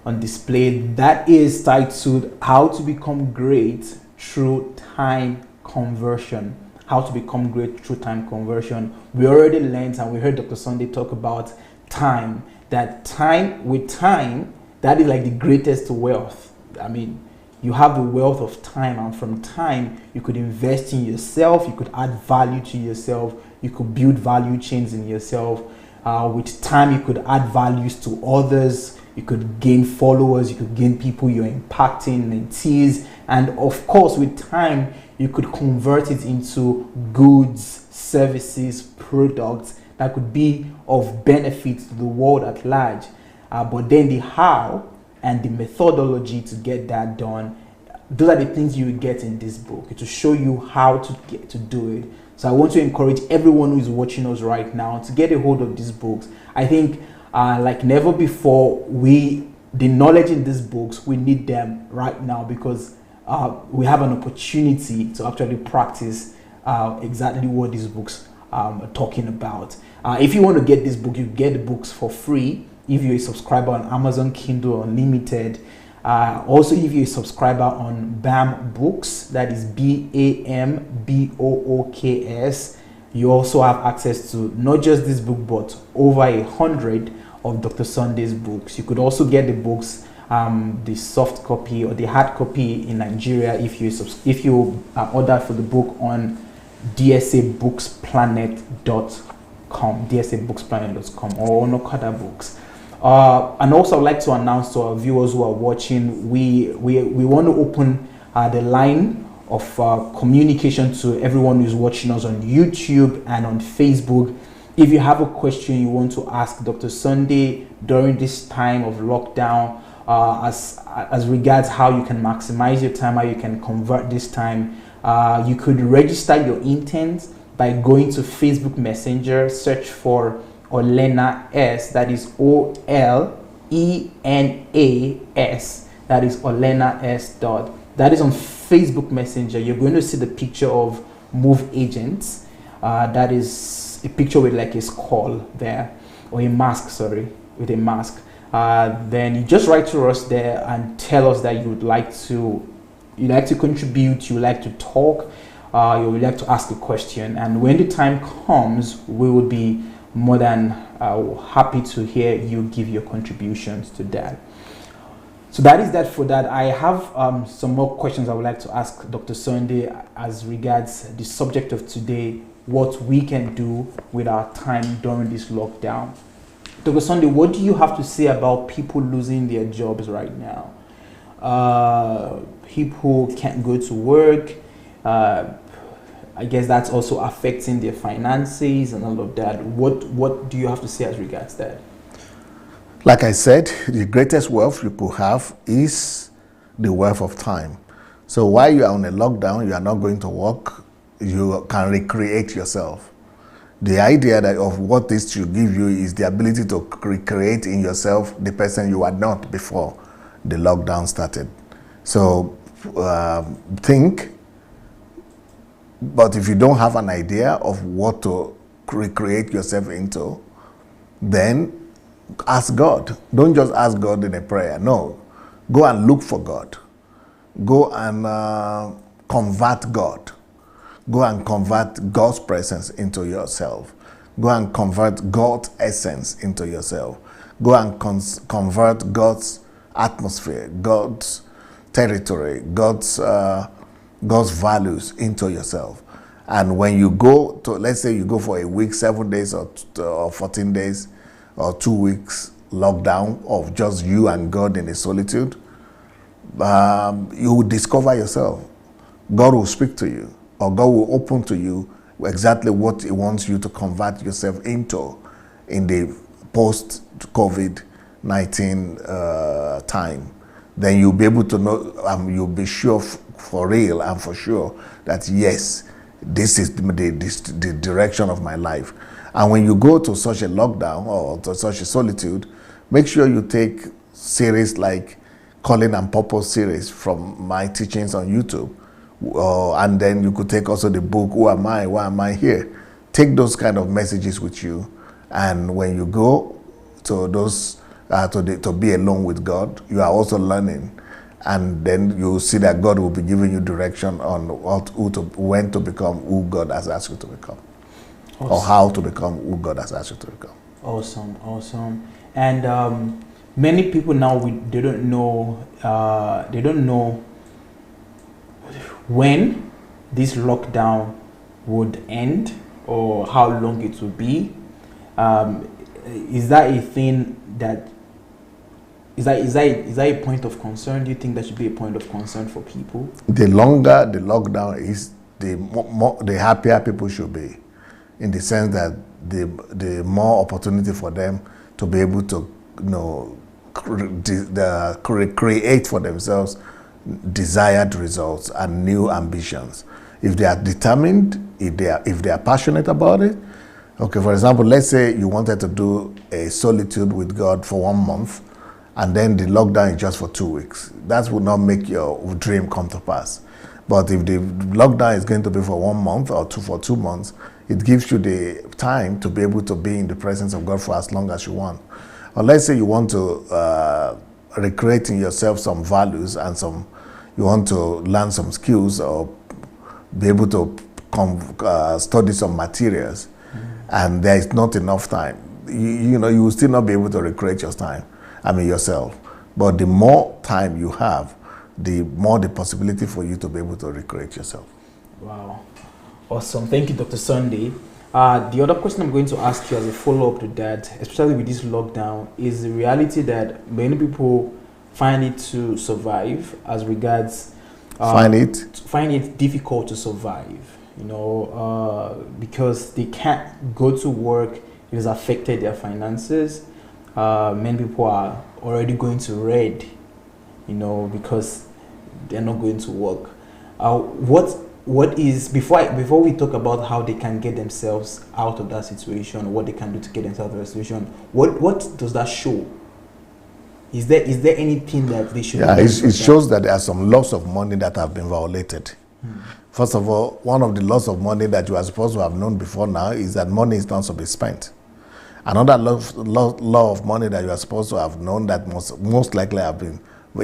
on display that is titled "How to Become Great Through Time Conversion." How to become great through time conversion. We already learned and we heard Dr. Sunday talk about time. That with time, that is like the greatest wealth. I mean, you have the wealth of time, and from time, you could invest in yourself, you could add value to yourself, you could build value chains in yourself. With time, you could add values to others, you could gain followers, you could gain people you're impacting, mentees, and of course, with time, you could convert it into goods, services, products that could be of benefit to the world at large. But then the how and the methodology to get that done, those are the things you will get in this book. It will show you how to get to do it. So I want to encourage everyone who is watching us right now to get a hold of these books. I think like never before, the knowledge in these books, we need them right now because we have an opportunity to actually practice exactly what these books are talking about. If you want to get this book, you get the books for free if you're a subscriber on Amazon Kindle Unlimited. Also, if you're a subscriber on BAM Books, that is BAMBOOKS, you also have access to not just this book, but over 100 of Dr. Sunday's books. You could also get the books, the soft copy or the hard copy in Nigeria if you order for the book on dsabooksplanet.com or on Okada Books. And also I'd like to announce to our viewers who are watching, we want to open the line of communication to everyone who's watching us on YouTube and on Facebook. If you have a question you want to ask Dr. Sunday during this time of lockdown, as regards how you can maximize your time, how you can convert this time, you could register your intent by going to Facebook Messenger, search for Olena S, that is OLENAS, that is Olena S. That is on Facebook Messenger. You're going to see the picture of Move Agents. That is a picture with like a skull there, or a mask, sorry, with a mask. Then you just write to us there and tell us that you'd like to contribute, you like to talk, you would like to ask a question. And when the time comes, we would be more than happy to hear you give your contributions to that. So that is that for that. I have some more questions I would like to ask Dr. Sunday as regards the subject of today, what we can do with our time during this lockdown. Dr. Sunday, what do you have to say about people losing their jobs right now? People can't go to work. I guess that's also affecting their finances and all of that. What do you have to say as regards that? Like I said, the greatest wealth you could have is the wealth of time. So while you are on a lockdown, you are not going to work, you can recreate yourself. The idea of what this should give you is the ability to recreate in yourself the person you were not before the lockdown started. So think, but if you don't have an idea of what to recreate yourself into, then ask God. Don't just ask God in a prayer. No, go and look for God. Go and convert God. Go and convert God's presence into yourself. Go and convert God's essence into yourself. Go and convert God's atmosphere, God's territory, God's values into yourself. And when you go to, let's say you go for a week, 7 days or 14 days or 2 weeks lockdown of just you and God in a solitude, you will discover yourself. God will speak to you, or God will open to you exactly what He wants you to convert yourself into in the post-COVID-19 time. Then you'll be able to know, you'll be sure for real and for sure that yes, this is the direction of my life. And when you go to such a lockdown or to such a solitude, make sure you take series like Calling and Purpose series from my teachings on YouTube. And then you could take also the book, Who Am I? Why Am I Here? Take those kind of messages with you. And when you go to those, to be alone with God, you are also learning. And then you see that God will be giving you direction on when to become who God has asked you to become. Awesome. Or how to become who God has asked you to become. Awesome, awesome. And many people now, they don't know when this lockdown would end or how long it will be. Is that a thing that is that a point of concern? Do you think that should be a point of concern for people? The longer the lockdown is, the happier people should be, in the sense that the more opportunity for them to be able to, create for themselves desired results and new ambitions. If they are determined, if they are passionate about it. Okay, for example, let's say you wanted to do a solitude with God for 1 month, and then the lockdown is just for 2 weeks. That would not make your dream come to pass. But if the lockdown is going to be for 1 month or for 2 months, it gives you the time to be able to be in the presence of God for as long as you want. Or let's say you want to recreate in yourself some values and you want to learn some skills or be able to study some materials, and there is not enough time. You will still not be able to recreate yourself. But the more time you have, the more the possibility for you to be able to recreate yourself. Wow. Awesome. Thank you, Dr. Sunday. The other question I'm going to ask you as a follow-up to that, especially with this lockdown, is the reality that many people find it to survive as regards... find it difficult to survive, because they can't go to work. It has affected their finances. Many people are already going to red, because they're not going to work. What is, before we talk about how they can get themselves out of that situation, what they can do to get themselves out of that situation, what does that show? Is there anything that they should? Yeah, it shows that there are some laws of money that have been violated. First of all, one of the laws of money that you are supposed to have known before now is that money is not to be spent. Another law of money that you are supposed to have known that most likely have been,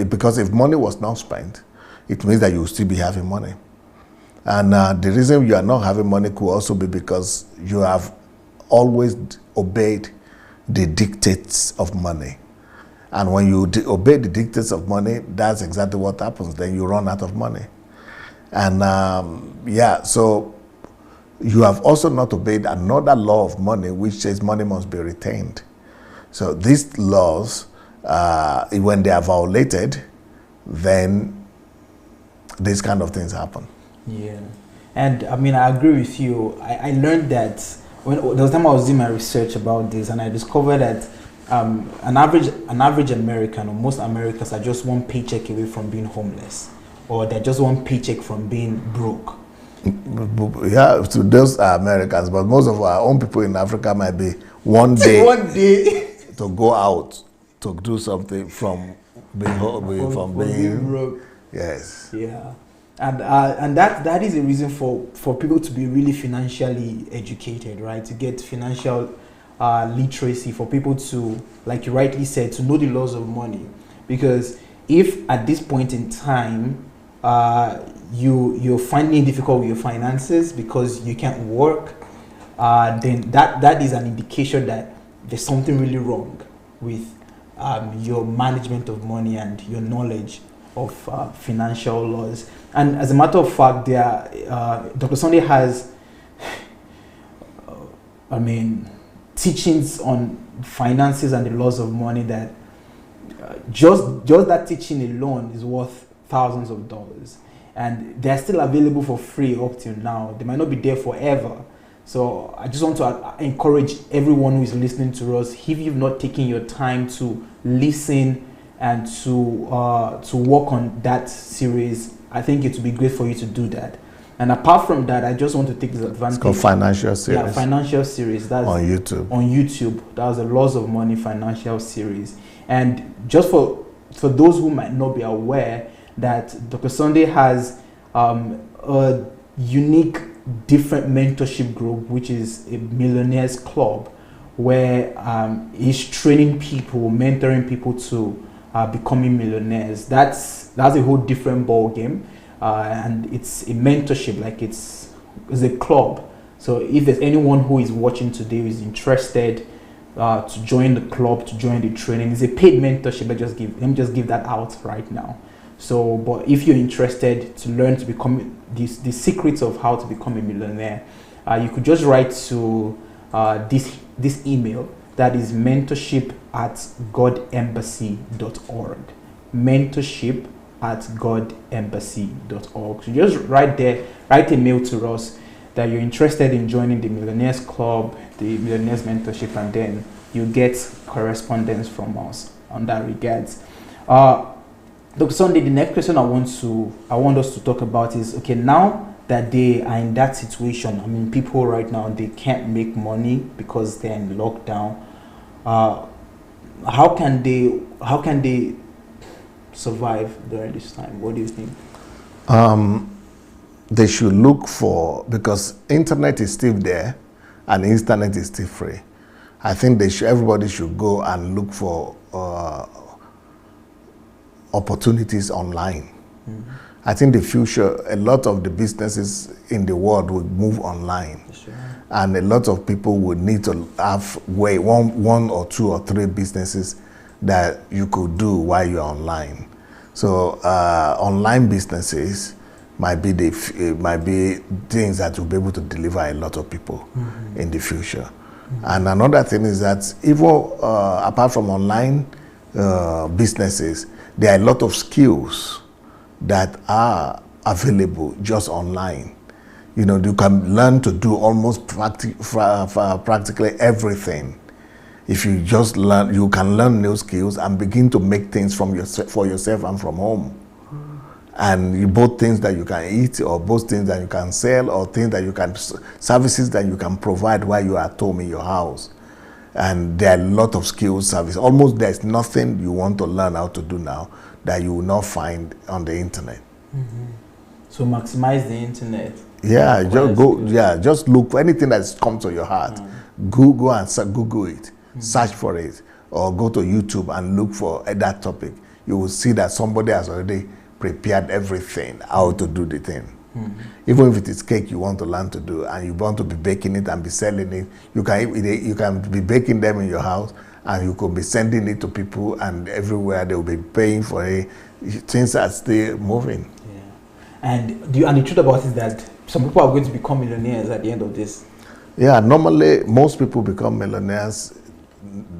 because if money was not spent, it means that you will still be having money. And the reason you are not having money could also be because you have always obeyed the dictates of money. And when you obey the dictates of money, that's exactly what happens. Then you run out of money. And so you have also not obeyed another law of money, which says money must be retained. So these laws, when they are violated, then these kind of things happen. Yeah, and I agree with you. I learned that when there was time I was doing my research about this, and I discovered that an average American, or most Americans, are just one paycheck away from being homeless, or they're just one paycheck from being broke. Yeah, to those are Americans, but most of our own people in Africa might be one day to go out to do something from being broke. Yes. Yeah. And that is a reason for people to be really financially educated, right? To get financial literacy, for people to, like you rightly said, to know the laws of money. Because if at this point in time you're finding it difficult with your finances because you can't work, then that is an indication that there's something really wrong with your management of money and your knowledge of financial laws. And as a matter of fact, Dr. Sunday has, teachings on finances and the laws of money that just that teaching alone is worth thousands of dollars. And they're still available for free up till now. They might not be there forever. So I just want to encourage everyone who is listening to us, if you've not taken your time to listen and to work on that series, I think it would be great for you to do that. And apart from that, I just want to take this advantage. It's called Financial Series. Yeah, Financial Series. That's on YouTube. On YouTube. That was the Laws of Money Financial Series. And just for those who might not be aware, that Dr. Sunday has a unique, different mentorship group, which is a Millionaires Club, where he's training people, mentoring people to becoming millionaires. That's a whole different ball game, and it's a mentorship, like it's a club. So if there's anyone who is watching today who is interested to join the club, to join the training, it's a paid mentorship. Let me just give that out right now. So, but if you're interested to learn to become the secrets of how to become a millionaire, you could just write to this email, that is mentorship@godembassy.org. mentorship@godembassy.org. So just write a mail to us that you're interested in joining the Millionaires Club, the Millionaires Mentorship, and then you get correspondence from us on that regards. Dr. Sunday, the next question I want us to talk about is, okay, now that they are in that situation, people right now, they can't make money because they're in lockdown. How can they survive during this time? What do you think? They should look for, because internet is still there and internet is still free. I think everybody should go and look for opportunities online. I think the future, a lot of the businesses in the world will move online. Sure. And a lot of people would need to have one or two or three businesses that you could do while you're online. So online businesses might be things that will be able to deliver a lot of people in the future. And another thing is that even apart from online businesses, there are a lot of skills that are available just online. You know, you can learn to do almost practically everything. If you just learn, you can learn new skills and begin to make things for yourself and from home. And both things that you can eat, or both things that you can sell, or things that you can, services that you can provide while you are at home in your house. And there are a lot of skills service. Almost there's nothing you want to learn how to do now that you will not find on the internet. So maximize the internet. Yeah, just go. Yeah, just look for anything that's come to your heart. Google it, search for it, or go to YouTube and look for that topic. You will see that somebody has already prepared everything, how to do the thing. Even if it is cake you want to learn to do, and you want to be baking it and be selling it, you can be baking them in your house, and you could be sending it to people, and everywhere they will be paying for it. Things are still moving. Yeah. And the truth about it is that some people are going to become millionaires at the end of this. Yeah, normally most people become millionaires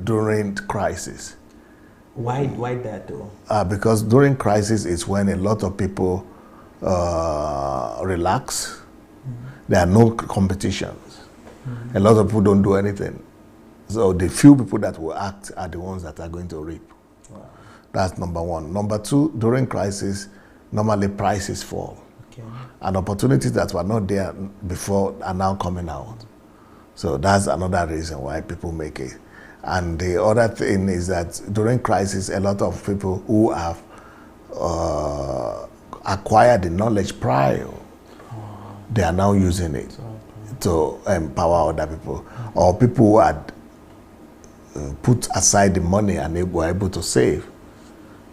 during crisis. Why that though? Because during crisis is when a lot of people relax. There are no competitions. A lot of people don't do anything. So the few people that will act are the ones that are going to reap. Wow. That's number one. Number two, during crisis, normally prices fall. Okay. And opportunities that were not there before are now coming out. So that's another reason why people make it. And the other thing is that during crisis, a lot of people who have acquired the knowledge prior, they are now using it to empower other people. Or people who had put aside the money and they were able to save.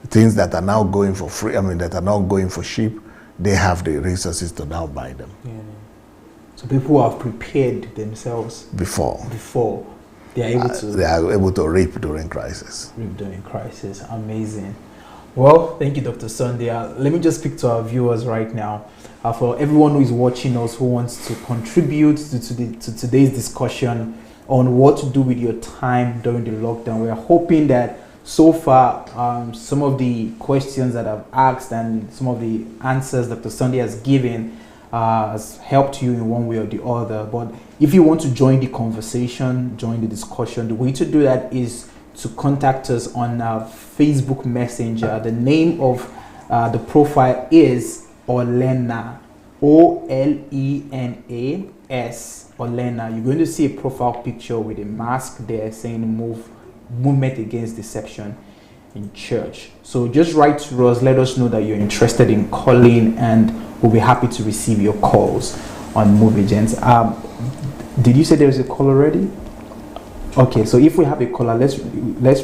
Things that are now going for free, that are now going for cheap, they have the resources to now buy them. Yeah. So people who have prepared themselves before they are able to reap during crisis. Reap during crisis. Amazing. Well, thank you, Dr. Sunday. Let me just speak to our viewers right now. For everyone who is watching us, who wants to contribute to today's discussion on what to do with your time during the lockdown, we are hoping that so far some of the questions that I've asked and some of the answers Dr. Sunday has given has helped you in one way or the other. But if you want to join the conversation, join the discussion, the way to do that is to contact us on Facebook Messenger. The name of the profile is Olenas, Olenas, Olenas. You're going to see a profile picture with a mask there saying movement against deception in church. So just write to us, let us know that you're interested in calling, and we'll be happy to receive your calls on Move Agents. Did you say there's a call already? Okay, so if we have a caller, let's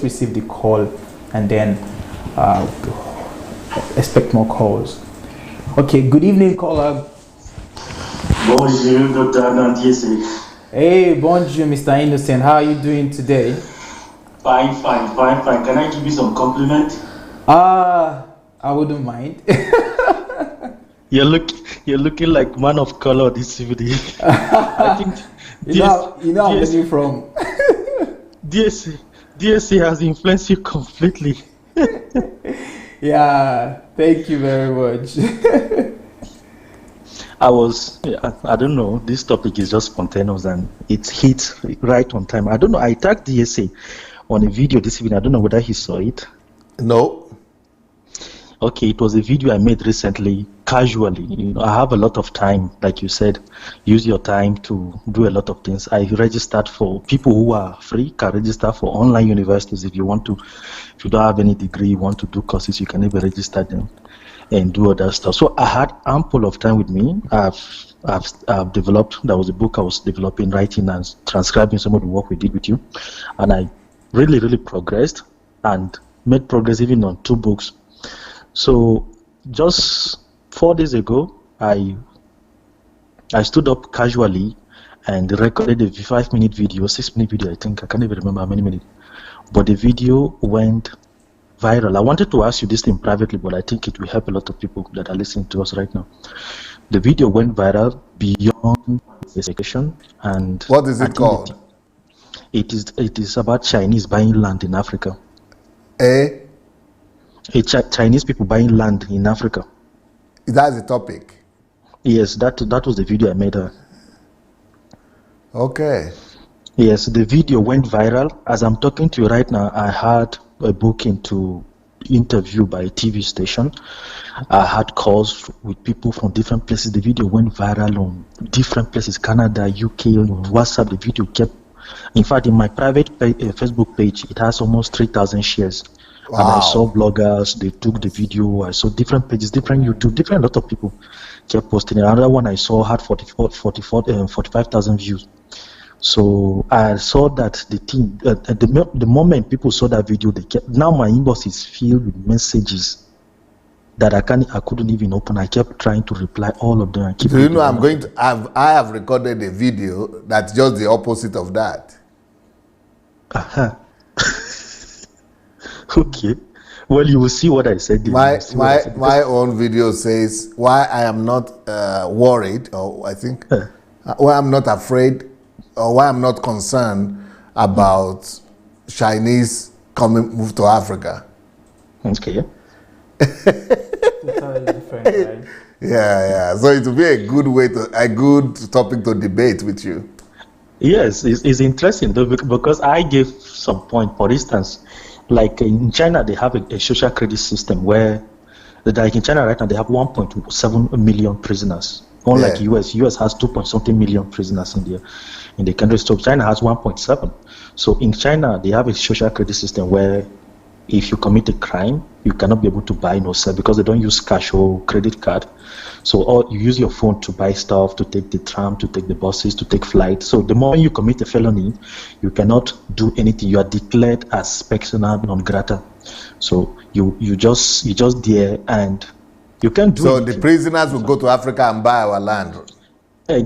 receive the call and then expect more calls. Okay, good evening, caller. Bonjour, Dr. Adelaja. Hey, bonjour, Mr. Innocent. How are you doing today? Fine. Can I give you some compliment? I wouldn't mind. You're looking like man of color this evening. I think you know I'm looking from. DSC has influenced you completely. Yeah, thank you very much. I don't know, this topic is just spontaneous and it hits right on time. I don't know, I tagged DSA on a video this evening. I don't know whether he saw it. No. Okay, it was a video I made recently, casually. I have a lot of time, like you said. Use your time to do a lot of things. I registered for people who are free, can register for online universities if you want to. If you don't have any degree, you want to do courses, you can even register them. and do other stuff. So I had ample of time with me. I've developed, that was a book I was developing, writing and transcribing some of the work we did with you. And I really, really progressed and made progress even on 2 books. So just 4 days ago, I stood up casually and recorded a 5-minute video, 6-minute video, I think. I can't even remember how many minutes. But the video went viral. I wanted to ask you this thing privately, but I think it will help a lot of people that are listening to us right now. The video went viral beyond expectation. And what is it called? It is about Chinese buying land in Africa. Chinese people buying land in Africa. That's the topic. Yes, that was the video I made. Okay. Yes, the video went viral. As I'm talking to you right now, I had a booking to interview by a TV station. I had calls with people from different places. The video went viral on different places, Canada, UK, on WhatsApp. The video kept, in fact, in my private Facebook page, it has almost 3,000 shares. Wow. And I saw bloggers, they took the video. I saw different pages, different YouTube, a lot of people kept posting. Another one I saw had 45,000 views. So I saw that the thing, the moment people saw that video, now my inbox is filled with messages that I couldn't even open. I kept trying to reply all of them. Do you know I have recorded a video that's just the opposite of that. Okay. Well, you will see what I said. My own video says why I am not worried, or I think why I'm not afraid, or why I'm not concerned about Chinese move to Africa. Okay. Totally different, right? Yeah. So it will be a good topic to debate with you. Yes, it's interesting though, because I gave some point. For instance, like in China, they have a social credit system where, like in China right now, they have 1.7 million prisoners. Unlike US has 2.something million prisoners in the country. So China has 1.7. So in China, they have a social credit system where if you commit a crime, you cannot be able to buy no sell because they don't use cash or credit card. So you use your phone to buy stuff, to take the tram, to take the buses, to take flights. So the moment you commit a felony, you cannot do anything. You are declared as persona non grata. So you just there and you can't do so anything. The prisoners will go to Africa and buy our land.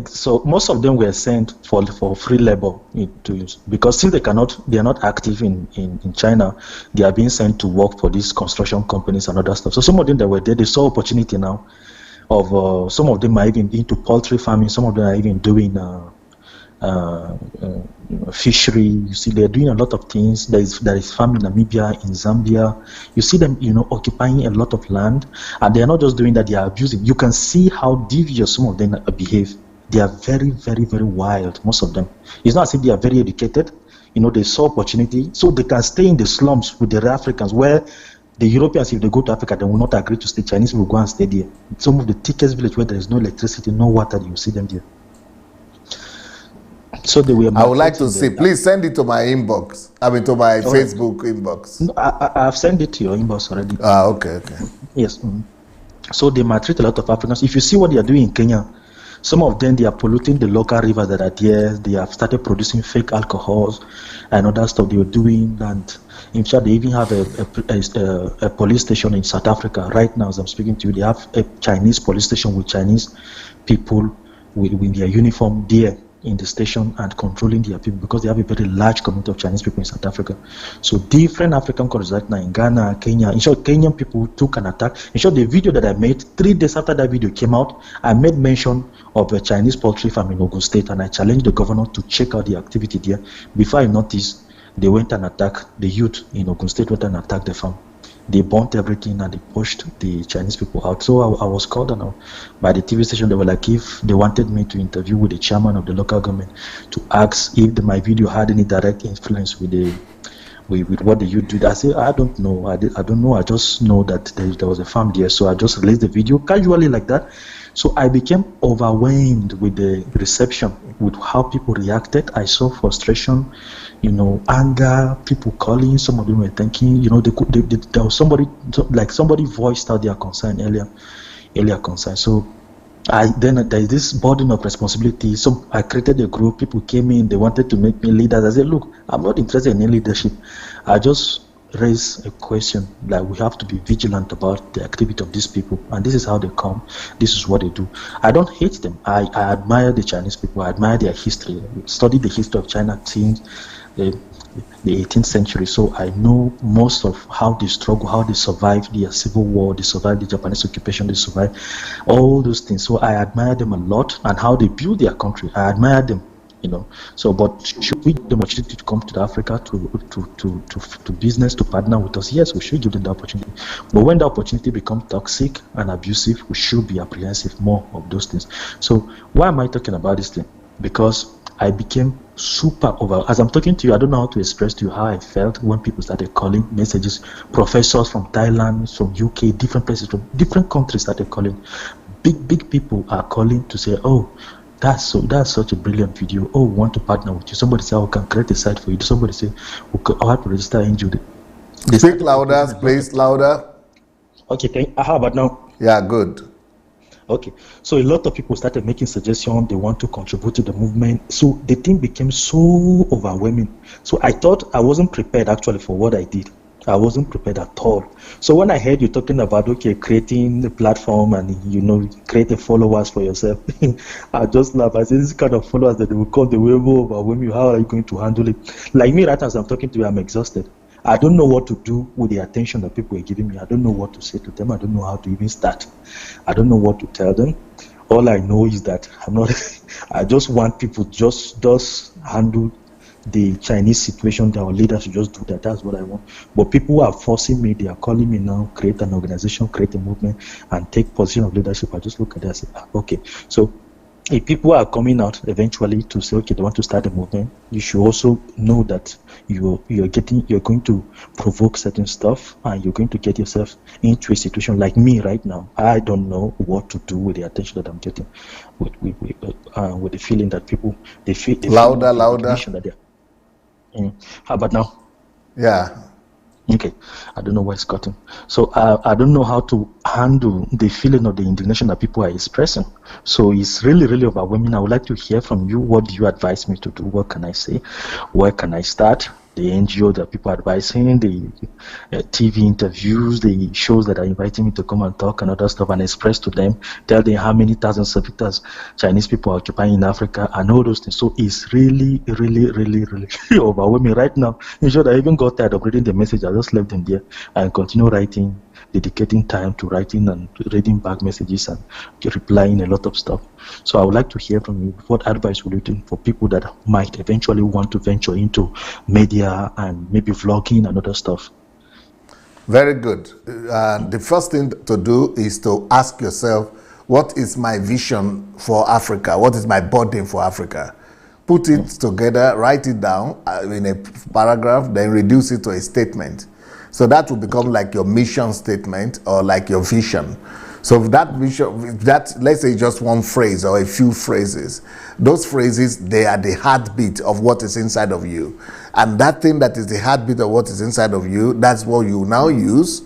So most of them were sent for free labor to use, because since they are not active in China, they are being sent to work for these construction companies and other stuff. So some of them that were there, they saw opportunity now of some of them are even into poultry farming, some of them are even doing fishery. You see, they're doing a lot of things. There is farm in Namibia, in Zambia. You see them, occupying a lot of land, and they are not just doing that; they are abusing. You can see how devious some of them behave. They are very, very, very wild. Most of them. It's not as if they are very educated. They saw opportunity, so they can stay in the slums with the Africans. Where the Europeans, if they go to Africa, they will not agree to stay. Chinese will go and stay there. Some of the thickest villages where there is no electricity, no water, you see them there. So they were. I would like to see. Please send it to my inbox. I mean, to my Facebook inbox. No, I've sent it to your inbox already. Okay. Yes. Mm-hmm. So they maltreat a lot of Africans. If you see what they are doing in Kenya, some of them, they are polluting the local rivers that are there. They have started producing fake alcohols and other stuff they were doing. And in fact, they even have a police station in South Africa. Right now, as I'm speaking to you, they have a Chinese police station with Chinese people with their uniform there in the station and controlling their people, because they have a very large community of Chinese people in South Africa. So different African countries right now, in Ghana, Kenya. In short, Kenyan people took an attack. In short, the video that I made, 3 days after that video came out, I made mention of a Chinese poultry farm in Ogun State, and I challenged the governor to check out the activity there. Before I noticed, they went and attacked the youth in Ogun State, went and attacked the farm. They burnt everything and they pushed the Chinese people out. So I was called on by the TV station. They were like, if they wanted me to interview with the chairman of the local government to ask if my video had any direct influence with what the youth did. I said, I don't know. I don't know. I just know that there was a farm there. So I just released the video casually like that. So I became overwhelmed with the reception. with how people reacted. I saw frustration, anger, people calling. Some of them were thinking, there was somebody voiced out their concern earlier concern. So then there is this burden of responsibility. So I created a group. People came in. They wanted to make me leaders. I said, look, I'm not interested in any leadership. I just raise a question that we have to be vigilant about the activity of these people, and this is how they come, this is what they do. I don't hate them. I admire the Chinese people. I admire their history. I studied the history of China since the 18th century, so I know most of how they struggle, how they survived the civil war, they survived the Japanese occupation, they survived all those things. So I admire them a lot, and how they build their country. I admire them. So but should we give them the opportunity to come to Africa to business, to partner with us? Yes, we should give them the opportunity. But when the opportunity becomes toxic and abusive, we should be apprehensive more of those things. So why am I talking about this thing? Because I became super over. As I'm talking to you, I don't know how to express to you how I felt when people started calling messages. Professors from Thailand, from UK, different places, from different countries started calling. Big people are calling to say, oh, that's such a brilliant video. Oh, we want to partner with you. Somebody say, oh, we can create a site for you. Somebody say, I'll have to register NGO. Speak louder, please, louder. Okay, how about now? Yeah, good. Okay, so a lot of people started making suggestions. They want to contribute to the movement. So the thing became so overwhelming. So I thought I wasn't prepared actually for what I did. I wasn't prepared at all. So when I heard you talking about, creating a platform and, create followers for yourself, I just laugh. I said, this kind of followers that they will call the way overwhelm you. How are you going to handle it? Like me, right as I'm talking to you, I'm exhausted. I don't know what to do with the attention that people are giving me. I don't know what to say to them. I don't know how to even start. I don't know what to tell them. All I know is that I just want people just handle the Chinese situation. Our leaders should just do that. That's what I want. But people are forcing me. They are calling me now, create an organization, create a movement, and take position of leadership. I just look at that and say, okay. So if people are coming out eventually to say, okay, they want to start a movement, you should also know that you're going to provoke certain stuff, and you're going to get yourself into a situation like me right now. I don't know what to do with the attention that I'm getting, with the feeling that people they feel louder. That they're. How about now? Yeah. Okay, I don't know why it's cutting. So I don't know how to handle the feeling of the indignation that people are expressing. So it's really, really overwhelming. I would like to hear from you. What do you advise me to do? What can I say? Where can I start? The NGO that people are advising, the TV interviews, the shows that are inviting me to come and talk and other stuff and express to them, tell them how many thousands of hectares Chinese people are occupying in Africa and all those things. So it's really, really, really, really overwhelming right now. In short, I even got tired of reading the message. I just left them there and continue writing, dedicating time to writing and reading back messages and replying a lot of stuff. So I would like to hear from you. What advice would you do for people that might eventually want to venture into media and maybe vlogging and other stuff? Very good. The first thing to do is to ask yourself, what is my vision for Africa? What is my burden for Africa? Put it together, write it down in a paragraph, then reduce it to a statement. So that will become like your mission statement or like your vision. So that vision, let's say just one phrase or a few phrases, those phrases, they are the heartbeat of what is inside of you. And that thing that is the heartbeat of what is inside of you, that's what you now use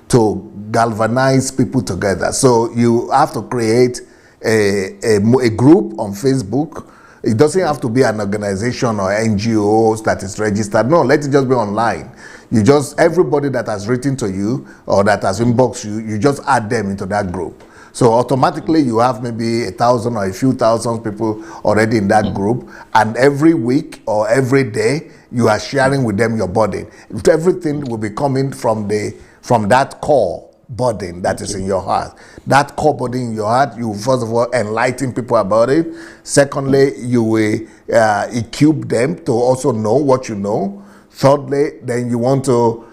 to galvanize people together. So you have to create a group on Facebook. It doesn't have to be an organization or NGO that is registered. No, let it just be online. Everybody that has written to you or that has inboxed you, you just add them into that group. So automatically you have maybe 1,000 or a few thousand people already in that group. And every week or every day, you are sharing with them your burden. Everything will be coming from that core burden that is in your heart. That core burden in your heart, you first of all enlighten people about it. Secondly, you will equip them to also know what you know. Thirdly, then you want to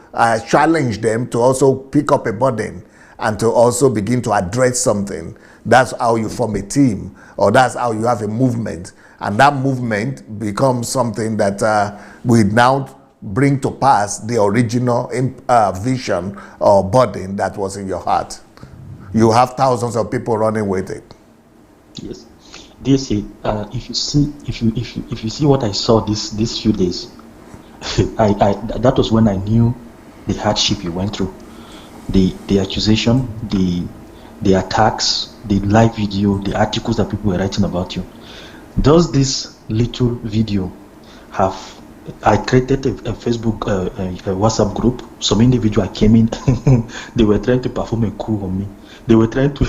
challenge them to also pick up a burden and to also begin to address something. That's how you form a team, or that's how you have a movement. And that movement becomes something that we now bring to pass the original vision or burden that was in your heart. You have thousands of people running with it. Yes. They say, if you see what I saw these few days, that was when I knew the hardship you went through, the accusation, the attacks, the live video, the articles that people were writing about you. Does this little video have? I created a Facebook, a WhatsApp group. Some individual came in. They were trying to perform a coup on me. They were trying to,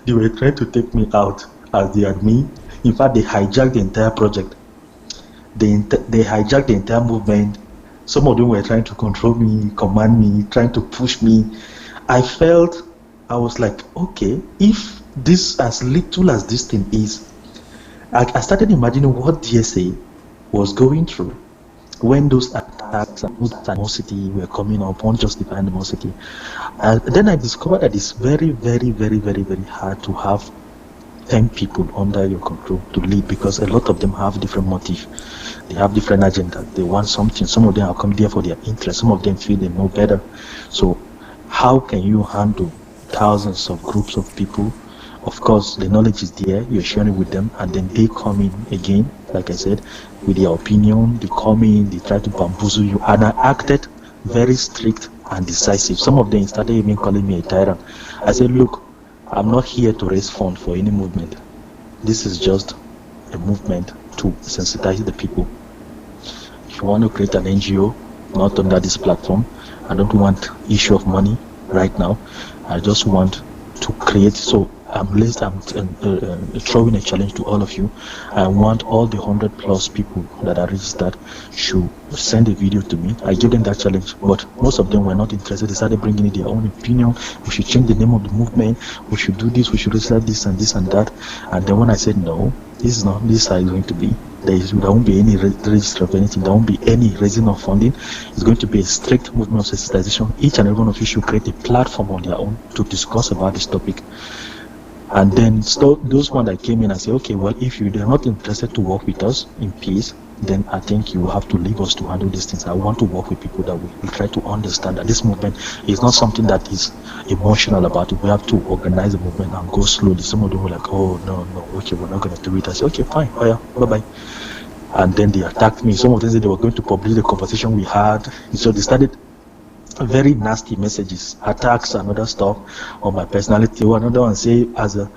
they were trying to take me out as they had me. In fact, they hijacked the entire project. They hijacked the entire movement. Some of them were trying to control me, command me, trying to push me. I was like, okay, if this, as little as this thing is, I started imagining what DSA was going through when those attacks and those animosity were coming up, unjustified animosity. And then I discovered that it's very, very, very, very, very hard to have 10 people under your control to lead, because a lot of them have different motives. They have different agendas. They want something. Some of them are coming there for their interest. Some of them feel they know better. So how can you handle thousands of groups of people? Of course, the knowledge is there. You're sharing it with them, and then they come in again, like I said, with their opinion. They come in, they try to bamboozle you. And I acted very strict and decisive. Some of them started even calling me a tyrant. I said, look, I'm not here to raise funds for any movement. This is just a movement to sensitize the people. If you want to create an NGO, not under this platform, I don't want issue of money right now. I just want to create. So I'm throwing a challenge to all of you. I want all the 100+ people that are registered should send a video to me. I gave them that challenge, but most of them were not interested. They started bringing in their own opinion. We should change the name of the movement. We should do this. We should register this and this and that. And then when I said no, this is not this how it's going to be. There won't be any register of anything. There won't be any raising of funding. It's going to be a strict movement of sensitization. Each and every one of you should create a platform on their own to discuss about this topic. And then those ones that came in and say, okay, well, if you are not interested to work with us in peace, then I think you have to leave us to handle these things. I want to work with people that will try to understand that this movement is not something that is emotional about it. We have to organize the movement and go slowly. Some of them were like, oh, no, okay, we're not going to do it. I said, okay, fine, oh yeah, bye-bye. And then they attacked me. Some of them said they were going to publish the conversation we had. So they started very nasty messages, attacks and other stuff on my personality. Another one say as a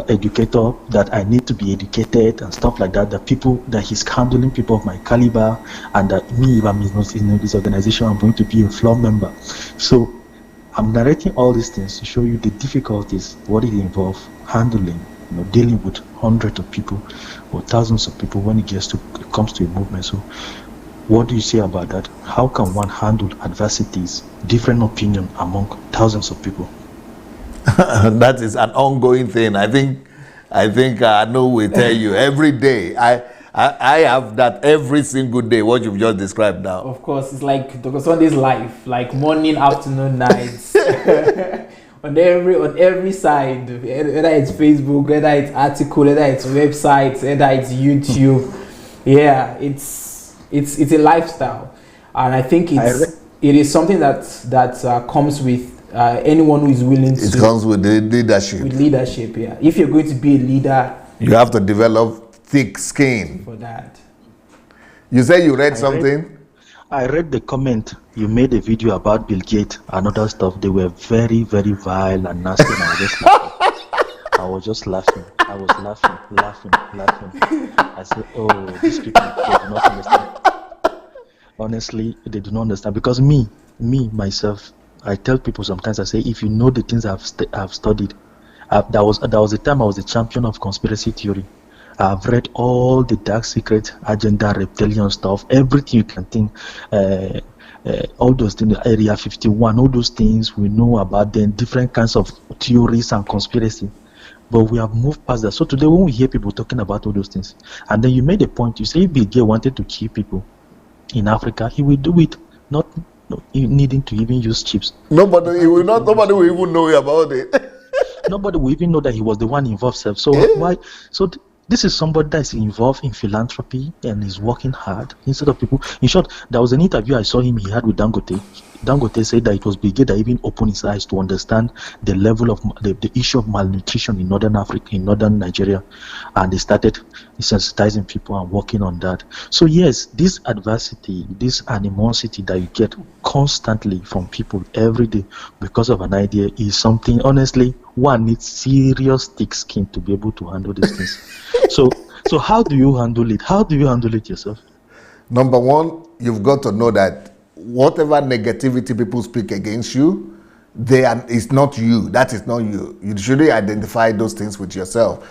educator that I need to be educated and stuff like that. That he's handling people of my caliber, and that me, if I'm in this organization, I'm going to be a floor member. So I'm narrating all these things to show you the difficulties, what it involves handling, dealing with hundreds of people or thousands of people when it comes to a movement. So what do you say about that? How can one handle adversities, different opinion among thousands of people? That is an ongoing thing. I think I know we tell you every day. I have that every single day, what you've just described now. Of course, it's like Dr. Sunday's life, like morning, afternoon, nights. on every side, whether it's Facebook, whether it's article, whether it's websites, whether it's YouTube. Yeah, it's a lifestyle, and I think it is something that comes with anyone who is willing to. It comes with the leadership. With leadership, yeah. If you're going to be a leader, you have to develop thick skin for that. You say you read something? I read the comment. You made a video about Bill Gates and other stuff. They were very, very vile and nasty. And I was just laughing. I was laughing. I said, oh, these people, they do not understand. Honestly, they do not understand. Because me, myself, I tell people sometimes, I say, if you know the things I've studied, there was a time I was a champion of conspiracy theory. I've read all the dark secret agenda, reptilian stuff, everything you can think. All those things, Area 51, all those things we know about them, different kinds of theories and conspiracy. But we have moved past that. So today when we hear people talking about all those things, and then you made a point, you say if Bill Gates wanted to kill people in Africa, he will do it, not needing to even use chips. Nobody will even know about it. Nobody will even know that he was the one involved. So why? So this is somebody that is involved in philanthropy and is working hard instead of people. In short, there was an interview I saw he had with Dangote. Dangote said that it was Bill Gates that even opened his eyes to understand the level of the issue of malnutrition in northern Africa, in northern Nigeria, and they started sensitizing people and working on that. So yes, this adversity, this animosity that you get constantly from people every day because of an idea is something, honestly, one needs serious thick skin to be able to handle these things. So how do you handle it? How do you handle it yourself? Number one, you've got to know that whatever negativity people speak against you, it's not you. That is not you. You should identify those things with yourself.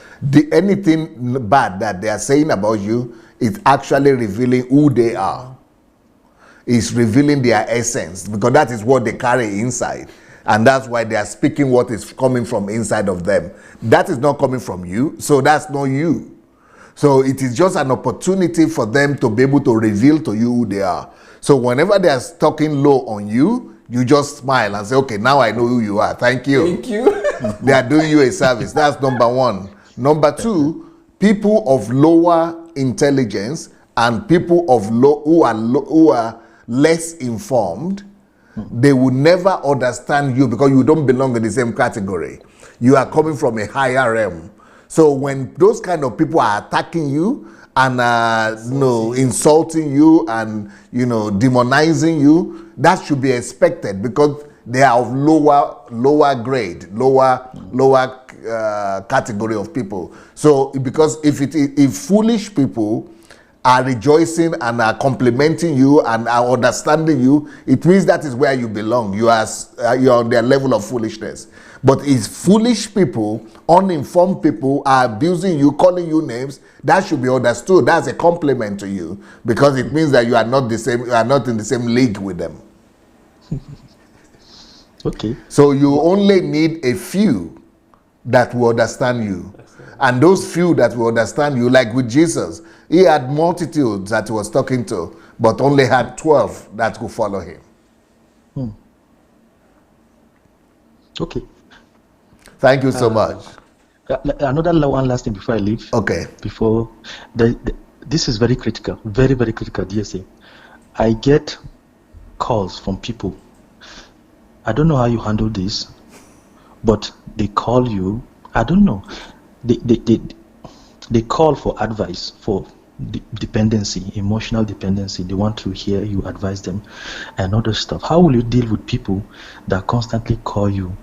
Anything bad that they are saying about you is actually revealing who they are. It's revealing their essence, because that is what they carry inside. And that's why they are speaking what is coming from inside of them. That is not coming from you, so that's not you. So it is just an opportunity for them to be able to reveal to you who they are. So whenever they are talking low on you, you just smile and say, okay, now I know who you are. Thank you. Thank you. They are doing you a service. That's number one. Number two, people of lower intelligence and people of who are less informed, they will never understand you because you don't belong in the same category. You are coming from a higher realm. So when those kind of people are attacking you and insulting you and demonizing you, that should be expected because they are of lower grade, lower category of people. So because if foolish people are rejoicing and are complimenting you and are understanding you, it means that is where you belong. You are on their level of foolishness. But if foolish people, uninformed people are abusing you, calling you names, that should be understood. That's a compliment to you because it means that you are not in the same league with them. Okay. So you only need a few that will understand you. And those few that will understand you, like with Jesus, he had multitudes that he was talking to, but only had 12 that could follow him. Okay. Thank you so much. Another one last thing before I leave. Okay. Before this is very critical, very, very critical, DSA. I get calls from people. I don't know how you handle this, but they call you. I don't know. They call for advice for dependency, emotional dependency. They want to hear you advise them and other stuff. How will you deal with people that constantly call you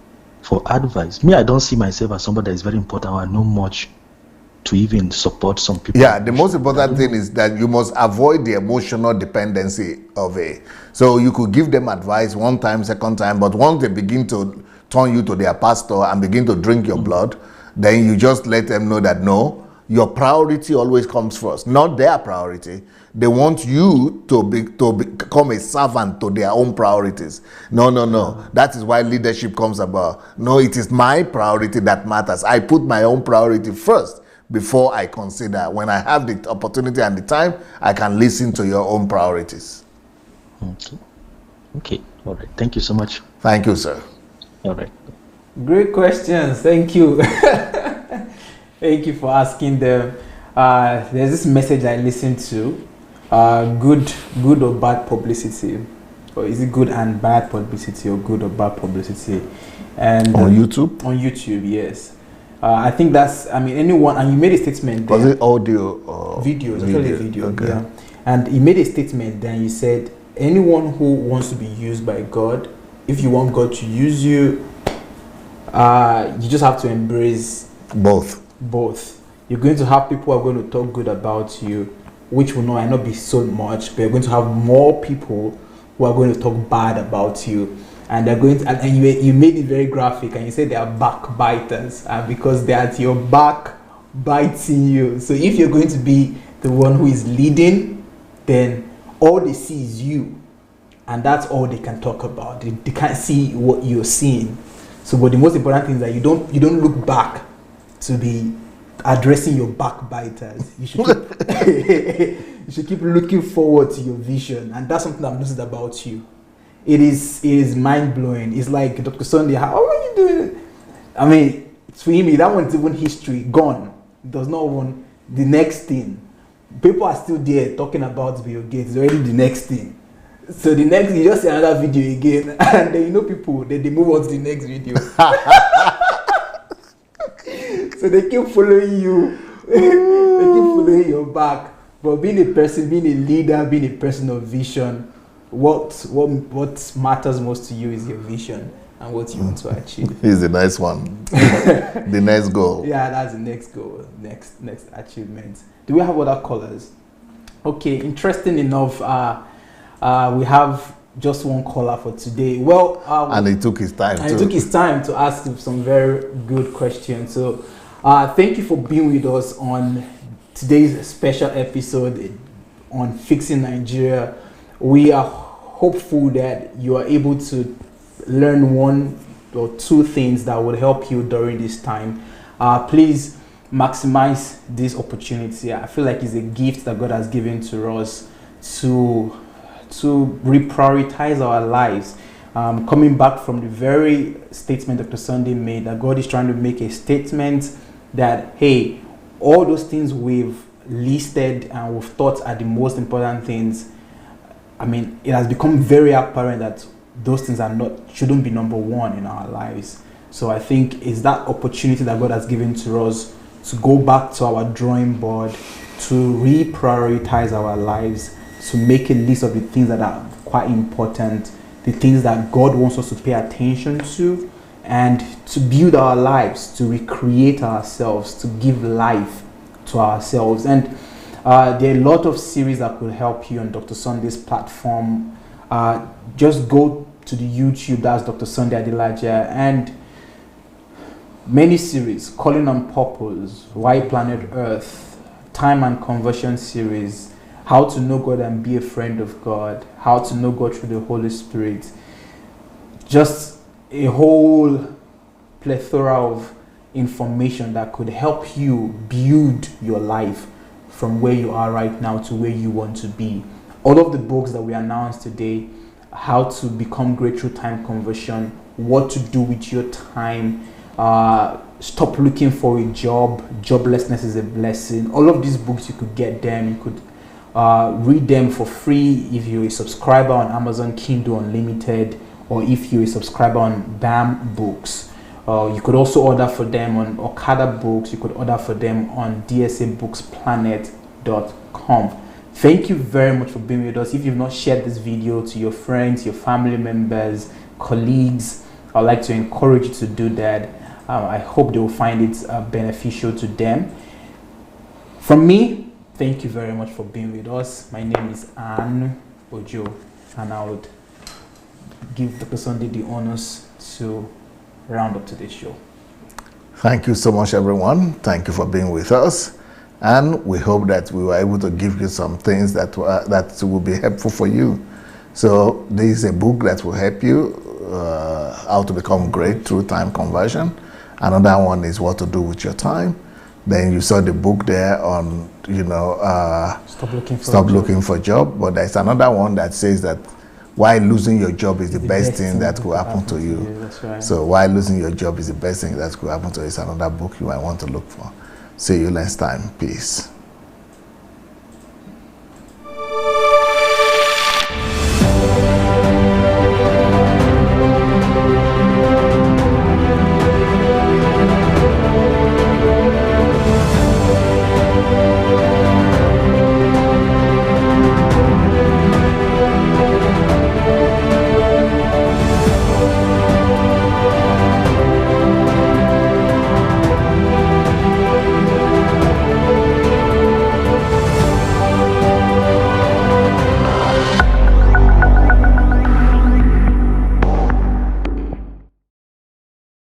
for advice? Me, I don't see myself as somebody that is very important or I know much to even support some people. Yeah, the most important thing is that you must avoid the emotional dependency of it. So you could give them advice one time, second time, but once they begin to turn you to their pastor and begin to drink your blood, then you just let them know that no, your priority always comes first, not their priority. They want you to become a servant to their own priorities. No. That is why leadership comes about. No, it is my priority that matters. I put my own priority first before I consider. When I have the opportunity and the time, I can listen to your own priorities. Okay. All right. Thank you so much. Thank you, sir. All right. Great questions. Thank you. Thank you for asking them. There's this message I listened to. Good or bad publicity, or is it good and bad publicity, or good or bad publicity? And on YouTube. On YouTube, yes. I think that's. I mean, anyone. And you made a statement. Was it audio or video? Video. Okay. Yeah. And you made a statement. Then you said, anyone who wants to be used by God, if you want God to use you, you just have to embrace both. You're going to have people who are going to talk good about you, which will might not be so much, but you're going to have more people who are going to talk bad about you, and they're going to, and you made it very graphic, and you said they are backbiters, because they're at your back biting you. So if you're going to be the one who is leading, then all they see is you, and that's all they can talk about. They can't see what you're seeing. So, but the most important thing is that you don't look back to be addressing your backbiters. You should keep looking forward to your vision, and that's something I've noticed about you. It is mind blowing. It's like Dr. Sunday. How are you doing? I mean, to him, that one's even history gone. It does not want the next thing. People are still there talking about Bill Gates. It's already the next thing. So the next, you just see another video again, and then people, they move on to the next video. So they keep following you. They keep following your back. But being a person, being a leader, being a person of vision, what matters most to you is your vision and what you want to achieve. Is the next one. The next goal. Yeah, that's the next goal, next achievement. Do we have other callers? Okay, interesting enough, we have just one caller for today. Well, and he took his time He took his time to ask some very good questions. So, thank you for being with us on today's special episode on Fixing Nigeria. We are hopeful that you are able to learn one or two things that will help you during this time. Please maximize this opportunity. I feel like it's a gift that God has given to us to reprioritize our lives. Coming back from the very statement Dr. Sunday made, that God is trying to make a statement that, hey, all those things we've listed and we've thought are the most important things, I mean, it has become very apparent that those things shouldn't be number one in our lives. So I think it's that opportunity that God has given to us to go back to our drawing board, to reprioritize our lives, to make a list of the things that are quite important, the things that God wants us to pay attention to, and to build our lives, to recreate ourselves, to give life to ourselves. And there are a lot of series that could help you on Dr. Sunday's platform. Just go to the YouTube, that's Dr. Sunday Adelaja, and many series, Calling on Purpose, Why Planet Earth, Time and Conversion series, How to Know God and Be a Friend of God, How to Know God Through the Holy Spirit. Just a whole plethora of information that could help you build your life from where you are right now to where you want to be. All of the books that we announced today, How to Become Great Through Time Conversion, What to Do with Your Time, Stop Looking for a Job, Joblessness is a Blessing. All of these books, you could get them. You could read them for free if you're a subscriber on Amazon Kindle Unlimited, or if you're a subscriber on BAM Books. You could also order for them on Okada Books. You could order for them on dsabooksplanet.com. Thank you very much for being with us. If you've not shared this video to your friends, your family members, colleagues, I'd like to encourage you to do that. I hope they will find it beneficial to them. From me, thank you very much for being with us. My name is Anne Ojo, and I would give Dr. Sunday the honors to round up today's show. Thank you so much, everyone. Thank you for being with us. And we hope that we were able to give you some things that will be helpful for you. So this is a book that will help you how to become great through time conversion. Another one is What to Do with Your Time. Then you saw the book there on, Stop looking for a job. But there's another one that says that why losing your job is the best thing that could happen to you. That's right. So why losing your job is the best thing that could happen to you is another book you might want to look for. See you next time. Peace.